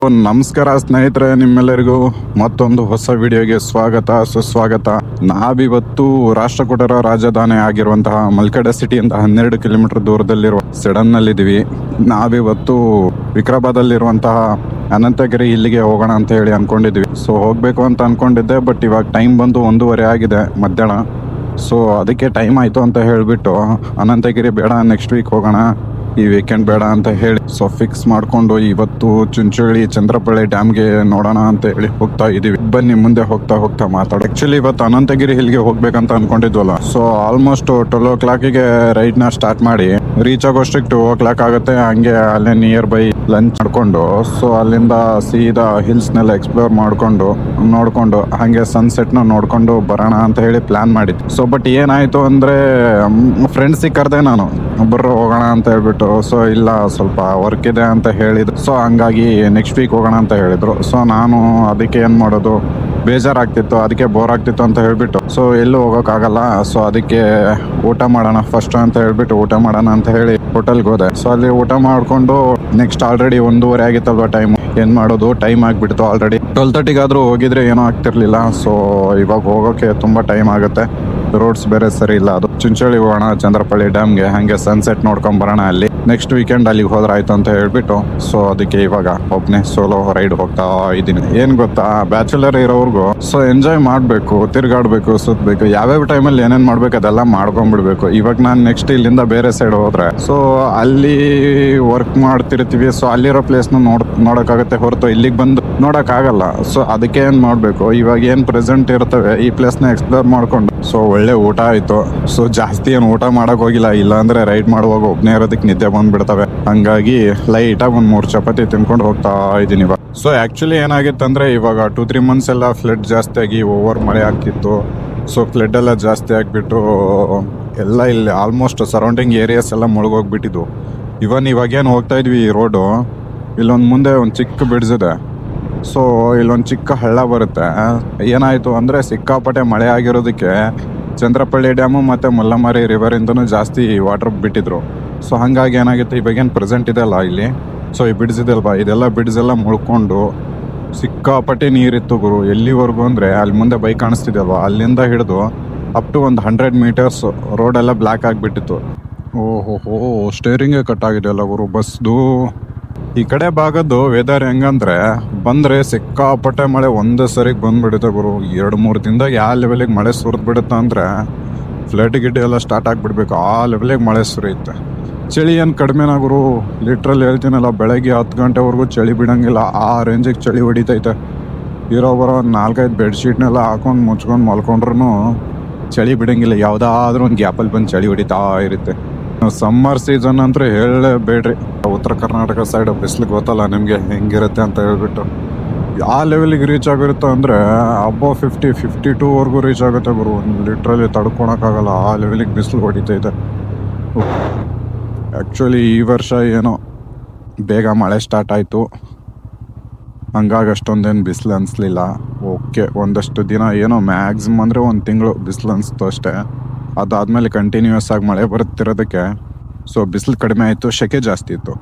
ನಮಸ್ಕಾರ ಸ್ನೇಹಿತರೆ, ನಿಮ್ಮೆಲ್ಲರಿಗೂ ಮತ್ತೊಂದು ಹೊಸ ವಿಡಿಯೋಗೆ ಸ್ವಾಗತ ಸುಸ್ವಾಗತ. ನಾವಿವತ್ತು ರಾಷ್ಟ್ರಕೂಟರ ರಾಜಧಾನಿ ಆಗಿರುವಂತಹ ಮಲ್ಕಡ ಸಿಟಿಯಿಂದ 12 ಕಿಲೋಮೀಟರ್ ದೂರದಲ್ಲಿರುವ ಸೆಡನ್ ನಲ್ಲಿದ್ದೀವಿ. ನಾವಿವತ್ತು ವಿಕಾರಾಬಾದಲ್ಲಿರುವಂತಹ ಅನಂತಗಿರಿ ಇಲ್ಲಿಗೆ ಹೋಗೋಣ ಅಂತ ಹೇಳಿ ಅನ್ಕೊಂಡಿದ್ವಿ. ಸೊ ಹೋಗ್ಬೇಕು ಅಂತ ಅನ್ಕೊಂಡಿದ್ದೆ, ಬಟ್ ಇವಾಗ ಟೈಮ್ ಬಂದು 1:30 ಆಗಿದೆ ಮಧ್ಯಾಹ್ನ. ಸೊ ಅದಕ್ಕೆ ಟೈಮ್ ಆಯ್ತು ಅಂತ ಹೇಳಿಬಿಟ್ಟು ಅನಂತಗಿರಿ ಬೇಡ, ನೆಕ್ಸ್ಟ್ ವೀಕ್ ಹೋಗೋಣ, ಈ ವೀಕೆಂಡ್ ಬೇಡ ಅಂತ ಹೇಳಿ ಸೊ ಫಿಕ್ಸ್ ಮಾಡ್ಕೊಂಡು ಇವತ್ತು ಚುಂಚುಳಿ ಚಂದ್ರಪಳ್ಳಿ ಡ್ಯಾಮ್ಗೆ ನೋಡೋಣ ಅಂತ ಹೇಳಿ ಹೋಗ್ತಾ ಇದೀವಿ. ಬನ್ನಿ ಮುಂದೆ ಹೋಗ್ತಾ ಮಾತಾಡ. ಆಕ್ಚುಲಿ ಇವತ್ತು ಅನಂತಗಿರಿ ಹಿಲ್ಗೆ ಹೋಗ್ಬೇಕಂತ ಅನ್ಕೊಂಡಿದ್ವಲ್ಲ. ಸೊ ಆಲ್ಮೋಸ್ಟ್ 12 o'clock ರೈಡ್ ನ ಸ್ಟಾರ್ಟ್ ಮಾಡಿ ರೀಚ್ ಆಗೋಷ್ಟಕ್ಕೆ 2 o'clock ಆಗುತ್ತೆ. ಹಂಗೆ ಅಲ್ಲೇ ನಿಯರ್ ಬೈ ಲಂಚ್ ಮಾಡ್ಕೊಂಡು ಸೊ ಅಲ್ಲಿಂದ ಸೀದಾ ಹಿಲ್ಸ್ ನೆಲ್ಲ ಎಕ್ಸ್ಪ್ಲೋರ್ ನೋಡ್ಕೊಂಡು ಹಂಗೆ ಸನ್ಸೆಟ್ ನ ನೋಡ್ಕೊಂಡು ಬರೋಣ ಅಂತ ಹೇಳಿ ಪ್ಲಾನ್ ಮಾಡಿದ್ವಿ. ಸೊ ಬಟ್ ಏನಾಯ್ತು ಅಂದ್ರೆ ಫ್ರೆಂಡ್ಸಿಗೆ ಕರೆದೆ ನಾನು, ಒಬ್ಬರು ಹೋಗೋಣ ಅಂತ ಹೇಳ್ಬಿಟ್ಟು. ಸೊ ಇಲ್ಲ, ಸ್ವಲ್ಪ ವರ್ಕ್ ಇದೆ ಅಂತ ಹೇಳಿದ್ರು. ಸೊ ಹಂಗಾಗಿ ನೆಕ್ಸ್ಟ್ ವೀಕ್ ಹೋಗೋಣ ಅಂತ ಹೇಳಿದ್ರು. ಸೊ ನಾನು ಅದಕ್ಕೆ ಏನ್ ಮಾಡೋದು, ಬೇಜಾರಾಗ್ತಿತ್ತು, ಅದಕ್ಕೆ ಬೋರ್ ಆಗ್ತಿತ್ತು ಅಂತ ಹೇಳ್ಬಿಟ್ಟು ಸೊ ಎಲ್ಲೂ ಹೋಗೋಕ್ಕಾಗಲ್ಲ. ಸೊ ಅದಕ್ಕೆ ಊಟ ಮಾಡೋಣ ಫಸ್ಟ್ ಅಂತ ಹೇಳ್ಬಿಟ್ಟು ಊಟ ಮಾಡೋಣ ಅಂತ ಹೇಳಿ ಹೋಟೆಲ್ಗೆ ಹೋದೆ. ಸೊ ಅಲ್ಲಿ ಊಟ ಮಾಡ್ಕೊಂಡು ನೆಕ್ಸ್ಟ್ ಆಲ್ರೆಡಿ 1:30 ಆಗಿತ್ತಲ್ವ ಟೈಮ್. ಏನ್ ಮಾಡೋದು, ಟೈಮ್ ಆಗ್ಬಿಡ್ತು ಆಲ್ರೆಡಿ. 12:30 ಹೋಗಿದ್ರೆ ಏನೋ ಆಗ್ತಿರ್ಲಿಲ್ಲ. ಸೊ ಇವಾಗ ಹೋಗೋಕೆ ತುಂಬಾ ಟೈಮ್ ಆಗುತ್ತೆ, ರೋಡ್ಸ್ ಬೇರೆ ಸರಿ ಇಲ್ಲ. ಅದು ಚುಂಚೋಳಿ ಹೋಗೋಣ ಚಂದ್ರಪಳ್ಳಿ ಡ್ಯಾಮ್ಗೆ, ಹಂಗೆ ಸನ್ಸೆಟ್ ನೋಡ್ಕೊಂಡ್ ಬರೋಣ. ಅಲ್ಲಿ ನೆಕ್ಸ್ಟ್ ವೀಕೆಂಡ್ ಅಲ್ಲಿಗೆ ಹೋದ್ರೆ ಆಯ್ತು ಅಂತ ಹೇಳ್ಬಿಟ್ಟು ಸೊ ಅದಕ್ಕೆ ಇವಾಗ ಒಬ್ನೇ ಸೋಲೋ ರೈಡ್ ಹೋಗ್ತಾ ಇದ್ದೀನಿ. ಏನ್ ಗೊತ್ತಾ, ಬ್ಯಾಚುಲರ್ ಇರೋರ್ಗು ಸೊ ಎಂಜಾಯ್ ಮಾಡ್ಬೇಕು, ತಿರ್ಗಾಡ್ಬೇಕು, ಸುತ್ತಬೇಕು, ಯಾವ್ಯಾವ ಟೈಮಲ್ಲಿ ಏನೇನ್ ಮಾಡ್ಬೇಕು ಅದೆಲ್ಲ ಮಾಡ್ಕೊಂಡ್ಬಿಡ್ಬೇಕು. ಇವಾಗ ನಾನು ನೆಕ್ಸ್ಟ್ ಇಲ್ಲಿಂದ ಬೇರೆ ಸೈಡ್ ಹೋದ್ರೆ ಸೊ ಅಲ್ಲಿ ವರ್ಕ್ ಮಾಡ್ತಿರ್ತೀವಿ. ಸೊ ಅಲ್ಲಿರೋ ಪ್ಲೇಸ್ನ ನೋಡೋಕ್ಕಾಗತ್ತೆ ಹೊರತು ಇಲ್ಲಿಗೆ ಬಂದು ನೋಡೋಕ್ಕಾಗಲ್ಲ. ಸೊ ಅದಕ್ಕೆ ಏನ್ ಮಾಡ್ಬೇಕು, ಇವಾಗ ಏನ್ ಪ್ರೆಸೆಂಟ್ ಇರ್ತವೆ ಈ ಪ್ಲೇಸ್ನ ಎಕ್ಸ್ಪ್ಲೋರ್ ಮಾಡ್ಕೊಂಡು. ಸೊ ಒಳ್ಳೆ ಊಟ ಆಯ್ತು. ಸೊ ಜಾಸ್ತಿ ಏನು ಊಟ ಮಾಡಕ್ ಹೋಗಿಲ್ಲ, ಇಲ್ಲಾಂದ್ರೆ ರೈಡ್ ಮಾಡುವಾಗ ಒಬ್ನೇ ಇರೋದಕ್ಕೆ ನಿದ್ದೆ ಬಂದ್ಬಿಡ್ತವೆ. ಹಂಗಾಗಿ ಲೈಟಾಗಿ 3 ಚಪಾತಿ ತಿನ್ಕೊಂಡು ಹೋಗ್ತಾ ಇದೀನಿ ಇವಾಗ. ಸೊ ಆಕ್ಚುಲಿ ಏನಾಗಿತ್ತಂದ್ರೆ ಇವಾಗ 2-3 months ಎಲ್ಲ ಫ್ಲಡ್ ಜಾಸ್ತಿ ಆಗಿ ಓವರ್ ಮಳೆ ಆಗ್ತಿತ್ತು. ಸೊ ಫ್ಲಡ್ ಎಲ್ಲ ಜಾಸ್ತಿ ಆಗಿಬಿಟ್ಟು ಎಲ್ಲ ಇಲ್ಲಿ ಆಲ್ಮೋಸ್ಟ್ ಸರೌಂಡಿಂಗ್ ಏರಿಯಾಸ್ ಎಲ್ಲ ಮುಳುಗೋಗ್ಬಿಟ್ಟಿದ್ವು. ಇವಾಗೇನು ಹೋಗ್ತಾ ಇದ್ವಿ ಈ ರೋಡು, ಇಲ್ಲೊಂದು ಮುಂದೆ ಒಂದು ಚಿಕ್ಕ ಬ್ರಿಡ್ಜ್ ಇದೆ. ಸೊ ಇಲ್ಲೊಂದು ಚಿಕ್ಕ ಹಳ್ಳ ಬರುತ್ತೆ. ಏನಾಯಿತು ಅಂದರೆ ಸಿಕ್ಕಾಪಟ್ಟೆ ಮಳೆ ಆಗಿರೋದಕ್ಕೆ ಚಂದ್ರಪಳ್ಳಿ ಡ್ಯಾಮು ಮತ್ತು ಮುಲ್ಲಮಾರಿ ರಿವರಿಂದನೂ ಜಾಸ್ತಿ ವಾಟರ್ ಬಿಟ್ಟಿದ್ರು. ಸೊ ಹಾಗಾಗಿ ಏನಾಗುತ್ತೆ, ಇವಾಗೇನು ಪ್ರೆಸೆಂಟ್ ಇದೆಯಲ್ಲ ಇಲ್ಲಿ, ಸೊ ಈ ಬ್ರಿಡ್ಜ್ ಇದೆಯಲ್ವಾ, ಇದೆಲ್ಲ ಬ್ರಿಡ್ಜ್ ಎಲ್ಲ ಮುಳ್ಕೊಂಡು ಸಿಕ್ಕಾಪಟ್ಟೆ ನೀರಿತ್ತು ಗುರು. ಎಲ್ಲಿವರೆಗೂ ಅಂದರೆ ಅಲ್ಲಿ ಮುಂದೆ ಬೈಕ್ ಕಾಣಿಸ್ತಿದೆಯಲ್ವ, ಅಲ್ಲಿಂದ ಹಿಡಿದು ಅಪ್ ಟು ಒಂದು 100 meters ರೋಡೆಲ್ಲ ಬ್ಲ್ಯಾಕ್ ಆಗಿಬಿಟ್ಟಿತ್ತು. ಓಹೋ, ಸ್ಟೇರಿಂಗೇ ಕಟ್ ಆಗಿದೆಯಲ್ಲ ಗುರು ಬಸ್ದು. ಈ ಕಡೆ ಭಾಗದ್ದು ವೆದರ್ ಹೆಂಗಂದ್ರೆ ಬಂದರೆ ಸಿಕ್ಕಾಪಟ್ಟೆ ಮಳೆ ಒಂದೇ ಸರಿಗೆ ಬಂದ್ಬಿಡುತ್ತೆ ಗುರು. 2-3 ದಿನದಾಗ ಯಾವ ಲೆವೆಲಿಗೆ ಮಳೆ ಸುರಿದು ಬಿಡುತ್ತೆ ಅಂದರೆ ಫ್ಲಡ್ ಗಿಡ್ಡೆ ಎಲ್ಲ ಸ್ಟಾರ್ಟ್ ಆಗಿಬಿಡ್ಬೇಕು, ಆ ಲೆವೆಲಿಗೆ ಮಳೆ ಸುರಿಯುತ್ತೆ. ಚಳಿ ಏನು ಕಡಿಮೆನಾ ಗುರು, ಲಿಟ್ರಲ್ಲಿ ಹೇಳ್ತೀನಲ್ಲ, ಬೆಳಗ್ಗೆ 10 ಗಂಟೆವರೆಗೂ ಚಳಿ ಬಿಡೋಂಗಿಲ್ಲ, ಆ ರೇಂಜಿಗೆ ಚಳಿ ಹೊಡಿತೈತೆ. ಬರೋ 4-5 ಬೆಡ್ಶೀಟ್ನೆಲ್ಲ ಹಾಕೊಂಡು ಮುಚ್ಕೊಂಡು ಮಲ್ಕೊಂಡ್ರು ಚಳಿ ಬಿಡೋಂಗಿಲ್ಲ. ಯಾವುದಾದ್ರೂ ಒಂದು ಗ್ಯಾಪಲ್ಲಿ ಬಂದು ಚಳಿ ಹೊಡಿತಾ ಇರುತ್ತೆ. ಸಮ್ಮರ್ ಸೀಸನ್ ಅಂತೂ ಹೇಳಬೇಡ್ರಿ. ಉತ್ತರ ಕರ್ನಾಟಕ ಸೈಡ್ ಬಿಸಿಲು ಗೊತ್ತಲ್ಲ ನಿಮಗೆ ಹೆಂಗಿರುತ್ತೆ ಅಂತ ಹೇಳ್ಬಿಟ್ಟು. ಆ ಲೆವೆಲಿಗೆ ರೀಚ್ ಆಗಿರುತ್ತೆ ಅಂದರೆ ಅಬೌವ್ 50-52ವರೆಗೂ ರೀಚ್ ಆಗುತ್ತೆ ಗುರು. ಲಿಟ್ರಲಿ ತಡ್ಕೊಳಕ್ಕಾಗಲ್ಲ, ಆ ಲೆವೆಲಿಗೆ ಬಿಸಿಲು ಹೊಡಿತೈತೆ. ಆ್ಯಕ್ಚುಲಿ ಈ ವರ್ಷ ಏನೋ ಬೇಗ ಮಳೆ ಸ್ಟಾರ್ಟ್ ಆಯಿತು, ಹಂಗಾಗಿ ಅಷ್ಟೊಂದೇನು ಬಿಸಿಲು ಅನಿಸ್ಲಿಲ್ಲ. ಓಕೆ, ಒಂದಷ್ಟು ದಿನ ಏನೋ ಮ್ಯಾಕ್ಸಿಮಮ್ ಅಂದರೆ 1 ತಿಂಗಳು ಬಿಸಿಲು ಅನಿಸ್ತು ಅಷ್ಟೇ. ಅದಾದಮೇಲೆ ಕಂಟಿನ್ಯೂಸ್ ಆಗಿ ಮಳೆ ಬರುತ್ತಿರೋದಕ್ಕೆ ಸೊ ಬಿಸಿಲು ಕಡಿಮೆ ಆಯಿತು, ಸೆಕೆ ಜಾಸ್ತಿ ಇತ್ತು.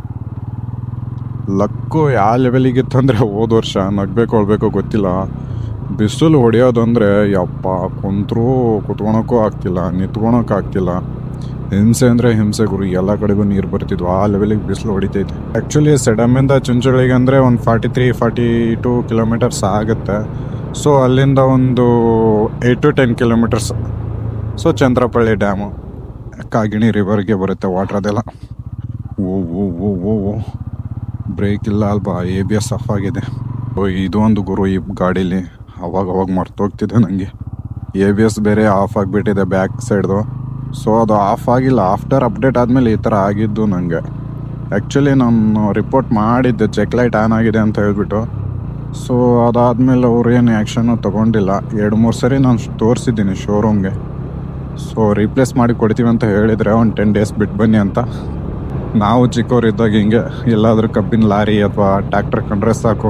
ಲಕ್ಕು ಯಾವ ಲೆವೆಲಿಗಿತ್ತು ಅಂದರೆ ಹೋದ ವರ್ಷ ನಗಬೇಕು ಗೊತ್ತಿಲ್ಲ, ಬಿಸಿಲು ಹೊಡೆಯೋದು ಅಂದರೆ ಯಪ್ಪ, ಕುತ್ಕೊಳಕ್ಕೂ ಆಗ್ತಿಲ್ಲ, ನಿಂತ್ಕೊಳಕ್ಕೂ ಆಗ್ತಿಲ್ಲ. ಹಿಂಸೆ ಅಂದರೆ ಹಿಂಸೆ ಗುರು, ಎಲ್ಲ ಕಡೆಗೂ ನೀರು ಬರ್ತಿದ್ವು, ಆ ಲೆವೆಲಿಗೆ ಬಿಸಿಲು ಹೊಡಿತೈತೆ. ಆ್ಯಕ್ಚುಲಿ ಸೆಡಮಿಂದ ಚುಂಚುಳಿಗೆ ಅಂದರೆ ಒಂದು 43-42 ಕಿಲೋಮೀಟರ್ಸ್ ಆಗುತ್ತೆ. ಸೊ ಅಲ್ಲಿಂದ ಒಂದು 8-10 ಕಿಲೋಮೀಟರ್ಸ್ ಸೊ ಚಂದ್ರಪಳ್ಳಿ ಡ್ಯಾಮು, ಕಾಗಿಣಿ ರಿವರ್ಗೆ ಬರುತ್ತೆ ವಾಟ್ರ್. ಅದೆಲ್ಲ ಓ ಬ್ರೇಕ್ ಇಲ್ಲ ಅಲ್ವಾ, ABS ಆಫ್ ಆಗಿದೆ. ಇದು ಒಂದು ಗುರು, ಈ ಗಾಡೀಲಿ ಅವಾಗ ಮರ್ತೋಗ್ತಿದೆ ನನಗೆ. ABS ಬೇರೆ ಆಫ್ ಆಗಿಬಿಟ್ಟಿದೆ ಬ್ಯಾಕ್ ಸೈಡ್ದು. ಸೊ ಅದು ಆಫ್ ಆಗಿಲ್ಲ, ಆಫ್ಟರ್ ಅಪ್ಡೇಟ್ ಆದಮೇಲೆ ಈ ಥರ ಆಗಿದ್ದು ನನಗೆ. ಆ್ಯಕ್ಚುಲಿ ನಾನು ರಿಪೋರ್ಟ್ ಮಾಡಿದ್ದೆ ಚೆಕ್ ಲೈಟ್ ಆನ್ ಆಗಿದೆ ಅಂತ ಹೇಳ್ಬಿಟ್ಟು. ಸೊ ಅದಾದಮೇಲೆ ಅವ್ರು ಏನು ಆ್ಯಕ್ಷನ್ನು ತೊಗೊಂಡಿಲ್ಲ. 2-3 ಸರಿ ನಾನು ತೋರಿಸಿದ್ದೀನಿ ಶೋರೂಮ್ಗೆ. ಸೊ ರೀಪ್ಲೇಸ್ ಮಾಡಿ ಕೊಡ್ತೀವಿ ಅಂತ ಹೇಳಿದರೆ ಒಂದು 10 days ಬಿಟ್ಟು ಬನ್ನಿ ಅಂತ. ನಾವು ಚಿಕ್ಕವರಿದ್ದಾಗ ಹಿಂಗೆ ಎಲ್ಲಾದರೂ ಕಬ್ಬಿನ ಲಾರಿ ಅಥವಾ ಟ್ಯಾಕ್ಟರ್ ಕಂಡ್ರೆ ಸಾಕು,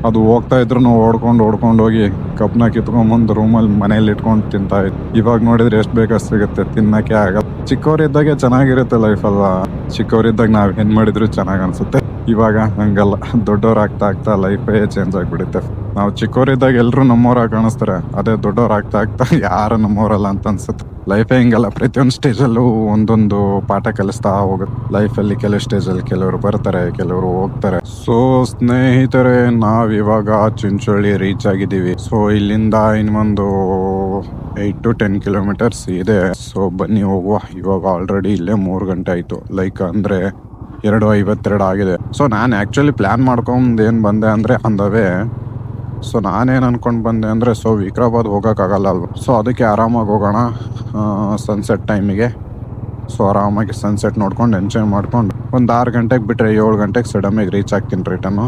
ಅದು ಹೋಗ್ತಾ ಇದ್ರು ಓಡ್ಕೊಂಡು ಹೋಗಿ ಕಬ್ನ ಕಿತ್ಕೊಂಡ್ಬಂದು ರೂಮಲ್ಲಿ ಮನೇಲಿ ಇಟ್ಕೊಂಡು ತಿಂತಾ ಇತ್ತು. ಇವಾಗ ನೋಡಿದ್ರೆ ಎಷ್ಟು ಬೇಕಷ್ಟು ಸಿಗುತ್ತೆ, ತಿನ್ನೋಕ್ಕೆ ಆಗಲ್ಲ. ಚಿಕ್ಕವರಿದ್ದಾಗೆ ಚೆನ್ನಾಗಿರುತ್ತೆ ಲೈಫ್ ಅಲ್ವಾ. ಚಿಕ್ಕವರಿದ್ದಾಗ ನಾವು ಏನು ಮಾಡಿದ್ರು ಚೆನ್ನಾಗಿ ಅನಿಸುತ್ತೆ. ಇವಾಗ ಹಂಗಲ್ಲ, ದೊಡ್ಡವ್ರಾಗ್ತಾ ಆಗ್ತಾ ಲೈಫೇ ಚೇಂಜ್ ಆಗಿಬಿಡುತ್ತೆ. ನಾವು ಚಿಕ್ಕವರಿದ್ದಾಗ ಎಲ್ಲರೂ ನಮ್ಮವ್ರಾಗ ಕಾಣಿಸ್ತಾರೆ, ಅದೇ ದೊಡ್ಡವ್ರಾಗ್ತಾ ಆಗ್ತಾ ಯಾರು ನಮ್ಮವರಲ್ಲ ಅಂತ ಅನ್ಸುತ್ತೆ. ಲೈಫೇ ಹಿಂಗಲ್ಲ, ಪ್ರತಿಯೊಂದು ಸ್ಟೇಜಲ್ಲೂ ಒಂದೊಂದು ಪಾಠ ಕಲಿಸ್ತಾ ಹೋಗುತ್ತೆ. ಲೈಫಲ್ಲಿ ಕೆಲವು ಸ್ಟೇಜಲ್ಲಿ ಕೆಲವರು ಬರ್ತಾರೆ, ಕೆಲವರು ಹೋಗ್ತಾರೆ. ಸೊ ಸ್ನೇಹಿತರೆ, ನಾವಿವಾಗ ಚಿಂಚೋಳಿ ರೀಚ್ ಆಗಿದ್ದೀವಿ. ಸೊ ಇಲ್ಲಿಂದ ಇನ್ನೊಂದು 8 to 10 ಕಿಲೋಮೀಟರ್ಸ್ ಇದೆ. ಸೊ ಬನ್ನಿ ಹೋಗುವ. ಇವಾಗ ಆಲ್ರೆಡಿ ಇಲ್ಲೇ 3 ಗಂಟೆ ಆಯಿತು, ಲೈಕ್ ಅಂದರೆ 2:52 ಆಗಿದೆ. ಸೊ ನಾನು ಆ್ಯಕ್ಚುಲಿ ಪ್ಲ್ಯಾನ್ ಮಾಡ್ಕೊಂಡು ಏನು ಬಂದೆ ಅಂದರೆ ಅಂದವೇ. ಸೊ ನಾನೇನು ಅಂದ್ಕೊಂಡು ಬಂದೆ ಅಂದರೆ, ಸೊ ವಿಕಾರಾಬಾದ್ ಹೋಗೋಕ್ಕಾಗಲ್ಲ ಅಲ್ವ. ಸೊ ಅದಕ್ಕೆ ಆರಾಮಾಗಿ ಹೋಗೋಣ ಸನ್ಸೆಟ್ ಟೈಮಿಗೆ. ಸೊ ಆರಾಮಾಗಿ ಸನ್ಸೆಟ್ ನೋಡ್ಕೊಂಡು ಎಂಜಾಯ್ ಮಾಡ್ಕೊಂಡು ಒಂದು 6 ಗಂಟೆಗೆ ಬಿಟ್ಟರೆ 7 ಗಂಟೆಗೆ ಸಡನ್ನಾಗಿ ರೀಚ್ ಆಗ್ತೀನಿ ರಿಟರ್ನು.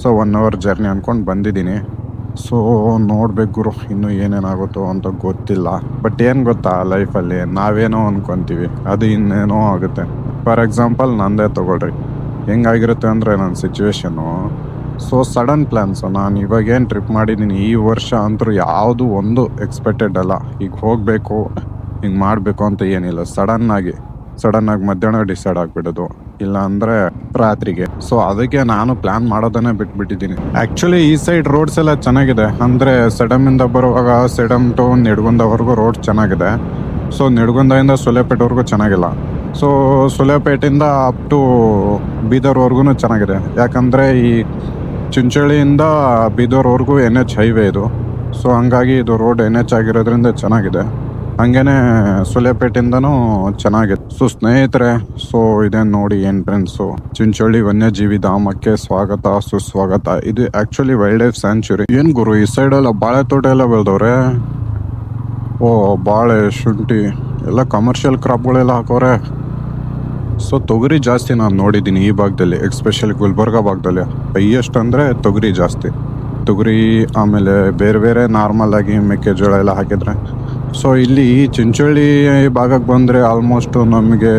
ಸೊ 1 hour ಜರ್ನಿ ಅಂದ್ಕೊಂಡು ಬಂದಿದ್ದೀನಿ. ಸೊ ನೋಡ್ಬೇಕು ಗುರು, ಇನ್ನೂ ಏನೇನಾಗುತ್ತೋ ಅಂತ ಗೊತ್ತಿಲ್ಲ. ಬಟ್ ಏನು ಗೊತ್ತಾ, ಲೈಫಲ್ಲಿ ನಾವೇನೋ ಅಂದ್ಕೊತೀವಿ, ಅದು ಇನ್ನೇನೋ ಆಗುತ್ತೆ. ಫಾರ್ ಎಕ್ಸಾಂಪಲ್ ನಂದೇ ತೊಗೊಳ್ರಿ, ಹೆಂಗಾಗಿರುತ್ತೆ ಅಂದರೆ ನನ್ನ ಸಿಚುವೇಶನು. So sudden plans. ನಾನು ಇವಾಗೇನು ಟ್ರಿಪ್ ಮಾಡಿದ್ದೀನಿ ಈ ವರ್ಷ ಅಂತೂ ಯಾವುದು ಒಂದು ಎಕ್ಸ್ಪೆಕ್ಟೆಡ್ ಅಲ್ಲ. ಈಗ ಹೋಗಬೇಕು, ಹಿಂಗೆ ಮಾಡಬೇಕು ಅಂತ ಏನಿಲ್ಲ. ಸಡನ್ನಾಗಿ ಮಧ್ಯಾಹ್ನ ಡಿಸೈಡ್ ಆಗಿಬಿಡೋದು, ಇಲ್ಲ ಅಂದರೆ ರಾತ್ರಿಗೆ. ಸೊ ಅದಕ್ಕೆ ನಾನು ಪ್ಲ್ಯಾನ್ ಮಾಡೋದನ್ನೇ ಬಿಟ್ಬಿಟ್ಟಿದ್ದೀನಿ. ಆ್ಯಕ್ಚುಲಿ ಈ ಸೈಡ್ ರೋಡ್ಸ್ ಎಲ್ಲ ಚೆನ್ನಾಗಿದೆ. ಅಂದರೆ ಸೆಡಮಿಂದ ಬರುವಾಗ ಸೆಡಮ್ ಟು ನಿಡ್ಗುಂದವರೆಗೂ ರೋಡ್ ಚೆನ್ನಾಗಿದೆ. ಸೊ ನಿಡ್ಗುಂದದಿಂದ ಸುಲೇಪೇಟೆವರೆಗೂ ಚೆನ್ನಾಗಿಲ್ಲ. ಸೊ ಸುಲೇಪೇಟೆಯಿಂದ ಅಪ್ ಟು ಬೀದರ್ವರೆಗೂ ಚೆನ್ನಾಗಿದೆ. ಯಾಕಂದರೆ ಈ ಚಿಂಚೋಳಿಯಿಂದ ಬೀದರ್ವರೆಗೂ NH ಹೈವೇ ಇದು. ಸೊ ಹಂಗಾಗಿ ಇದು ರೋಡ್ NH ಆಗಿರೋದ್ರಿಂದ ಚೆನ್ನಾಗಿದೆ. ಹಾಗೇ ಸುಲೇಪೇಟೆಯಿಂದನೂ ಚೆನ್ನಾಗಿದೆ. ಸೊ ಸ್ನೇಹಿತರೆ, ಸೊ ಇದೇನು ನೋಡಿ ಎಂಟ್ರೆನ್ಸು, ಚಿಂಚೋಳಿ ವನ್ಯಜೀವಿ ಧಾಮಕ್ಕೆ ಸ್ವಾಗತ ಸುಸ್ವಾಗತ. ಇದು ಆ್ಯಕ್ಚುಲಿ ವೈಲ್ಡ್ ಲೈಫ್ ಸ್ಯಾಂಚುರಿ. ಏನು ಗುರು, ಈ ಸೈಡೆಲ್ಲ ಬಾಳೆ ತೋಟ ಎಲ್ಲ ಬೆಳೆದವ್ರೆ. ಓ, ಬಾಳೆ, ಶುಂಠಿ ಎಲ್ಲ ಕಮರ್ಷಿಯಲ್ ಕ್ರಾಪ್ಗಳೆಲ್ಲ ಹಾಕೋರೆ. ಸೊ ತೊಗರಿ ಜಾಸ್ತಿ ನಾನು ನೋಡಿದ್ದೀನಿ ಈ ಭಾಗದಲ್ಲಿ, ಎಕ್ಸ್ಪೆಷಲಿ ಗುಲ್ಬರ್ಗ ಭಾಗದಲ್ಲಿ. ಹೈಯೆಸ್ಟ್ ಅಂದರೆ ತೊಗರಿ ಜಾಸ್ತಿ. ತೊಗರಿ, ಆಮೇಲೆ ಬೇರೆ ಬೇರೆ ನಾರ್ಮಲ್ ಆಗಿ ಮೆಕ್ಕೆಜೋಳ ಎಲ್ಲ ಹಾಕಿದ್ರೆ. ಸೊ ಇಲ್ಲಿ ಚಿಂಚೋಳಿ ಭಾಗಕ್ಕೆ ಬಂದರೆ ಆಲ್ಮೋಸ್ಟು ನಮಗೆ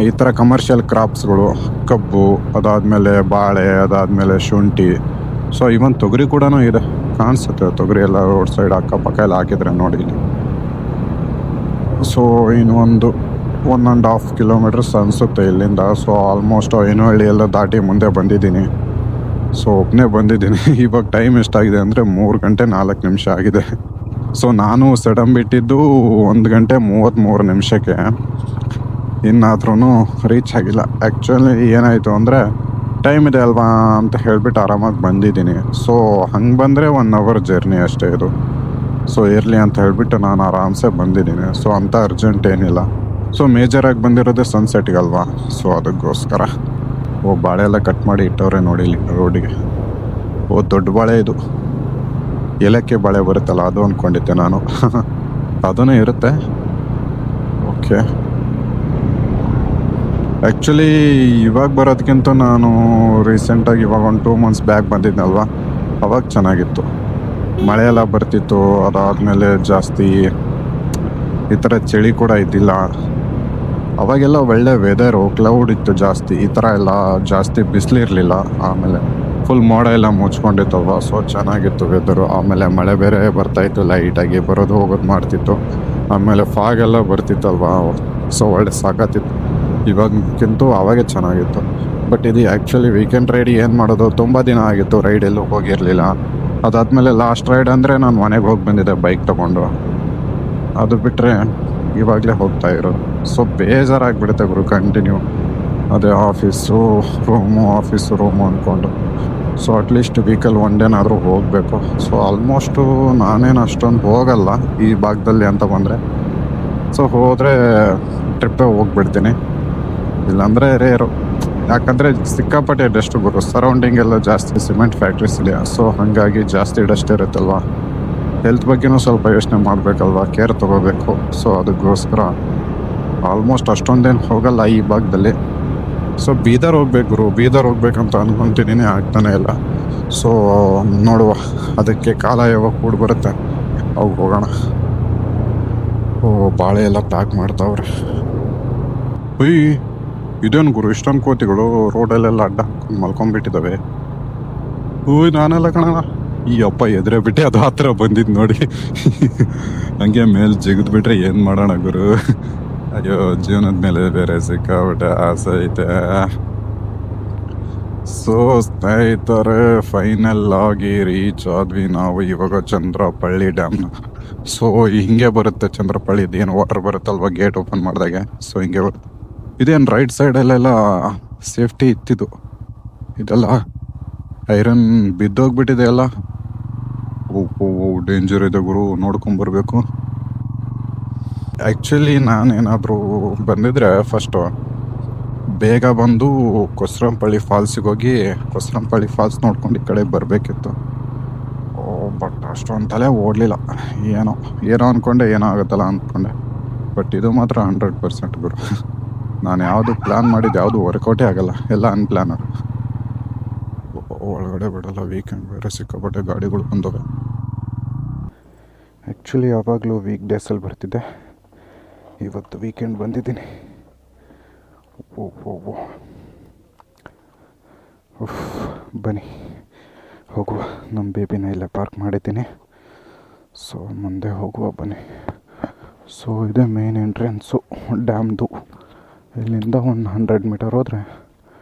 ಈ ಥರ ಕಮರ್ಷಿಯಲ್ ಕ್ರಾಪ್ಸ್ಗಳು, ಕಬ್ಬು, ಅದಾದಮೇಲೆ ಬಾಳೆ, ಅದಾದಮೇಲೆ ಶುಂಠಿ. ಸೊ ಇವನ್ ತೊಗರಿ ಕೂಡ ಇದೆ, ಕಾಣಿಸುತ್ತೆ ತೊಗರಿ ಎಲ್ಲ ರೋಡ್ ಸೈಡ್ ಅಕ್ಕಪಕ್ಕ ಎಲ್ಲ ಹಾಕಿದ್ರೆ ನೋಡಿ. ಸೊ ಇನ್ನೊಂದು 1.5 ಕಿಲೋಮೀಟರ್ಸ್ ಅನಿಸುತ್ತೆ ಇಲ್ಲಿಂದ. ಸೊ ಆಲ್ಮೋಸ್ಟ್ ಐನಹಳ್ಳಿ ಎಲ್ಲ ದಾಟಿ ಮುಂದೆ ಬಂದಿದ್ದೀನಿ. ಸೊ ಒಬ್ಬನೇ ಬಂದಿದ್ದೀನಿ. ಇವಾಗ ಟೈಮ್ ಎಷ್ಟಾಗಿದೆ ಅಂದರೆ 3 ಗಂಟೆ 4 ನಿಮಿಷ ಆಗಿದೆ. ಸೊ ನಾನು ಸಡನ್ ಬಿಟ್ಟಿದ್ದು 1 ಗಂಟೆ 33 ನಿಮಿಷಕ್ಕೆ. ಇನ್ನಾದ್ರೂ ರೀಚ್ ಆಗಿಲ್ಲ. ಆ್ಯಕ್ಚುಲಿ ಏನಾಯಿತು ಅಂದರೆ, ಟೈಮ್ ಇದೆ ಅಲ್ವಾ ಅಂತ ಹೇಳಿಬಿಟ್ಟು ಆರಾಮಾಗಿ ಬಂದಿದ್ದೀನಿ. ಸೊ ಹಂಗೆ ಬಂದರೆ 1 hour ಜರ್ನಿ ಅಷ್ಟೇ ಇದು. ಸೊ ಇರಲಿ ಅಂತ ಹೇಳಿಬಿಟ್ಟು ನಾನು ಆರಾಮ್ಸೆ ಬಂದಿದ್ದೀನಿ. ಸೊ ಅಂಥ ಅರ್ಜೆಂಟ್ ಏನಿಲ್ಲ. ಸೊ ಮೇಜರಾಗಿ ಬಂದಿರೋದೇ ಸನ್ಸೆಟ್ಗಲ್ವಾ. ಸೊ ಅದಕ್ಕೋಸ್ಕರ. ಓ, ಬಾಳೆ ಎಲ್ಲ ಕಟ್ ಮಾಡಿ ಇಟ್ಟವ್ರೆ ನೋಡಿ ಇಲ್ಲಿ ರೋಡಿಗೆ. ಓ, ದೊಡ್ಡ ಬಾಳೆ ಇದು, ಏಲಕ್ಕಿ ಬಾಳೆ ಬರುತ್ತಲ್ಲ ಅದು ಅಂದ್ಕೊಂಡಿದ್ದೆ ನಾನು. ಅದೂ ಇರುತ್ತೆ. ಓಕೆ, ಆ್ಯಕ್ಚುಲಿ ಇವಾಗ ಬರೋದಕ್ಕಿಂತ ನಾನು ರೀಸೆಂಟಾಗಿ ಇವಾಗ ಒಂದು 2 months ಬ್ಯಾಕ್ ಬಂದಿದ್ನಲ್ವ, ಅವಾಗ ಚೆನ್ನಾಗಿತ್ತು. ಮಳೆ ಎಲ್ಲ ಬರ್ತಿತ್ತು. ಅದಾದಮೇಲೆ ಜಾಸ್ತಿ ಈ ಥರ ಚಳಿ ಕೂಡ ಇದ್ದಿಲ್ಲ. ಅವಾಗೆಲ್ಲ ಒಳ್ಳೆ ವೆದರು, ಕ್ಲೌಡ್ ಇತ್ತು ಜಾಸ್ತಿ. ಈ ಥರ ಎಲ್ಲ ಜಾಸ್ತಿ ಬಿಸಿಲಿರಲಿಲ್ಲ. ಆಮೇಲೆ ಫುಲ್ ಮೋಡ ಎಲ್ಲ ಮುಚ್ಕೊಂಡಿತ್ತಲ್ವ. ಸೊ ಚೆನ್ನಾಗಿತ್ತು ವೆದರು. ಆಮೇಲೆ ಮಳೆ ಬೇರೆ ಬರ್ತಾಯಿತ್ತು, ಲೈಟಾಗಿ ಬರೋದು ಹೋಗೋದು ಮಾಡ್ತಿತ್ತು. ಆಮೇಲೆ ಫಾಗ್ ಎಲ್ಲ ಬರ್ತಿತ್ತಲ್ವ. ಸೊ ಒಳ್ಳೆ ಸಾಕಾತಿತ್ತು. ಇವಾಗಕ್ಕಿಂತ ಅವಾಗೆ ಚೆನ್ನಾಗಿತ್ತು. ಬಟ್ ಇದು ಆ್ಯಕ್ಚುಲಿ ವೀಕೆಂಡ್ ರೈಡ್ ಏನು ಮಾಡೋದು, ತುಂಬ ದಿನ ಆಗಿತ್ತು ರೈಡ್ ಎಲ್ಲೂ ಹೋಗಿರಲಿಲ್ಲ. ಅದಾದಮೇಲೆ ಲಾಸ್ಟ್ ರೈಡ್ ಅಂದರೆ ನಾನು ಮನೆಗೆ ಹೋಗಿ ಬಂದಿದ್ದೆ ಬೈಕ್ ತೊಗೊಂಡು. ಅದು ಬಿಟ್ಟರೆ ಇವಾಗಲೇ ಹೋಗ್ತಾ ಇರೋದು. ಸೊ ಬೇಜಾರಾಗಿಬಿಡುತ್ತೆ ಗುರು, ಕಂಟಿನ್ಯೂ ಅದೇ ಆಫೀಸು ರೂಮು ಅಂದ್ಕೊಂಡು. ಸೊ ಅಟ್ಲೀಸ್ಟ್ ವೀಕಲ್ಲಿ 1 ಡೇನಾದರೂ ಹೋಗಬೇಕು. ಸೊ ಆಲ್ಮೋಸ್ಟು ನಾನೇನು ಅಷ್ಟೊಂದು ಹೋಗಲ್ಲ ಈ ಭಾಗದಲ್ಲಿ ಅಂತ ಬಂದರೆ. ಸೊ ಹೋದರೆ ಟ್ರಿಪ್ಪೇ ಹೋಗ್ಬಿಡ್ತೀನಿ, ಇಲ್ಲಾಂದರೆ ರೇರು. ಯಾಕಂದರೆ ಸಿಕ್ಕಾಪಟ್ಟೆ ಡಸ್ಟ್ ಗುರು. ಸರೌಂಡಿಂಗ್ ಎಲ್ಲ ಜಾಸ್ತಿ ಸಿಮೆಂಟ್ ಫ್ಯಾಕ್ಟ್ರೀಸ್ ಇದೆ. ಸೊ ಹಾಗಾಗಿ ಜಾಸ್ತಿ ಡಸ್ಟ್ ಇರುತ್ತಲ್ವ. ಹೆಲ್ತ್ ಬಗ್ಗೆನೂ ಸ್ವಲ್ಪ ಯೋಚನೆ ಮಾಡಬೇಕಲ್ವ, ಕೇರ್ ತೊಗೋಬೇಕು. ಸೊ ಅದಕ್ಕೋಸ್ಕರ ಆಲ್ಮೋಸ್ಟ್ ಅಷ್ಟೊಂದೇನು ಹೋಗಲ್ಲ ಈ ಭಾಗದಲ್ಲಿ. ಸೊ ಬೀದರ್ ಹೋಗ್ಬೇಕು ಗುರು, ಬೀದರ್ ಹೋಗ್ಬೇಕಂತ ಅಂದ್ಕೊತೀನಿ, ಆಗ್ತಾನೆ ಇಲ್ಲ. ಸೊ ನೋಡುವ, ಅದಕ್ಕೆ ಕಾಲ ಯಾವಾಗ ಕೂಡ ಬರುತ್ತೆ ಅವಾಗ ಹೋಗೋಣ. ಓ, ಬಾಳೆ ಎಲ್ಲ ಪ್ಯಾಕ್ ಮಾಡ್ತಾವ್ರೆ. ಒಯ್, ಇದೇನು ಗುರು, ಇಷ್ಟೊಂದು ಕೋತಿಗಳು ರೋಡಲ್ಲೆಲ್ಲ ಅಡ್ಡ ಹಾಕೊಂಡು ಮಲ್ಕೊಂಡ್ಬಿಟ್ಟಿದ್ದಾವೆ. ನಾನೆಲ್ಲ ಕಣಣ ಈ ಅಪ್ಪ ಎದುರೇ ಬಿಟ್ಟೆ ಅದು ಹತ್ರ ಬಂದಿದ್ದು ನೋಡಿ. ಹಂಗೆ ಮೇಲೆ ಜಿಗಿದ್ಬಿಟ್ರೆ ಏನು ಮಾಡೋಣ ಗುರು. ಅಯ್ಯೋ, ಜೀವನದ ಮೇಲೆ ಬೇರೆ ಸಿಕ್ಕಾಬಿಟ್ಟೆ ಆಸೆ ಐತೆ. ಸೊ ಸ್ನೇಹಿತರೆ, ಫೈನಲ್ ಆಗಿ ರೀಚ್ ಆದ್ವಿ ನಾವು ಇವಾಗ ಚಂದ್ರಪಳ್ಳಿ ಡ್ಯಾಮ್ನ. ಸೊ ಹಿಂಗೆ ಬರುತ್ತೆ ಚಂದ್ರಪಳ್ಳಿ, ಇದೇನು ವಾಟರ್ ಬರುತ್ತಲ್ವ ಗೇಟ್ ಓಪನ್ ಮಾಡಿದಾಗೆ. ಸೊ ಹಿಂಗೆ ಬರುತ್ತೆ. ಇದೇನು ರೈಟ್ ಸೈಡಲ್ಲೆಲ್ಲ ಸೇಫ್ಟಿ ಇತ್ತಿದ್ದು, ಇದೆಲ್ಲ ಐರನ್ ಬಿದ್ದೋಗ್ಬಿಟ್ಟಿದೆ ಎಲ್ಲ. ಓ ಡೇಂಜರ್ ಇದೆ ಗುರು, ನೋಡ್ಕೊಂಬರ್ಬೇಕು. ಆ್ಯಕ್ಚುಲಿ ನಾನೇನಾದರೂ ಬಂದಿದ್ರೆ ಫಸ್ಟು ಬೇಗ ಬಂದು ಕೊಸ್ರಂಪಳ್ಳಿ ಫಾಲ್ಸಿಗೆ ಹೋಗಿ ಕೊಸ್ರಂಪಳ್ಳಿ ಫಾಲ್ಸ್ ನೋಡ್ಕೊಂಡು ಈ ಕಡೆ ಬರಬೇಕಿತ್ತು. ಬಟ್ ಅಷ್ಟೊಂದು ತಲೆ ಓಡಲಿಲ್ಲ. ಏನೋ ಅಂದ್ಕೊಂಡೆ, ಏನೋ ಆಗುತ್ತಲ್ಲ ಅಂದ್ಕೊಂಡೆ. ಬಟ್ ಇದು ಮಾತ್ರ 100% ಗುರು. ನಾನು ಯಾವುದು ಪ್ಲ್ಯಾನ್ ಮಾಡಿದ್ದು ಯಾವುದು ವರ್ಕೌಟೇ ಆಗಲ್ಲ, ಎಲ್ಲ ಅನ್ಪ್ಲ್ಯಾನರ್. ಒಳಗಡೆ ಬಿಡಲ್ಲ, ವೀಕೆಂಡ್ ಬೇರೆ ಸಿಕ್ಕಾಪಟ್ಟೆ ಗಾಡಿಗಳು ಬಂದವೆ. ಆ್ಯಕ್ಚುಲಿ ಯಾವಾಗಲೂ ವೀಕ್ ಡೇಸಲ್ಲಿ ಬರ್ತಿದ್ದೆ, ಇವತ್ತು ವೀಕೆಂಡ್ ಬಂದಿದ್ದೀನಿ. ಬನ್ನಿ ಹೋಗುವ. ನಮ್ಮ ಬೇಬಿನ ಇಲ್ಲೇ ಪಾರ್ಕ್ ಮಾಡಿದ್ದೀನಿ. ಸೊ ಮುಂದೆ ಹೋಗುವ ಬನ್ನಿ. ಸೊ ಇದೇ ಮೇನ್ ಎಂಟ್ರೆನ್ಸು ಡ್ಯಾಮ್ದು. ಇಲ್ಲಿಂದ ಒಂದು 100 ಮೀಟರ್ ಹೋದರೆ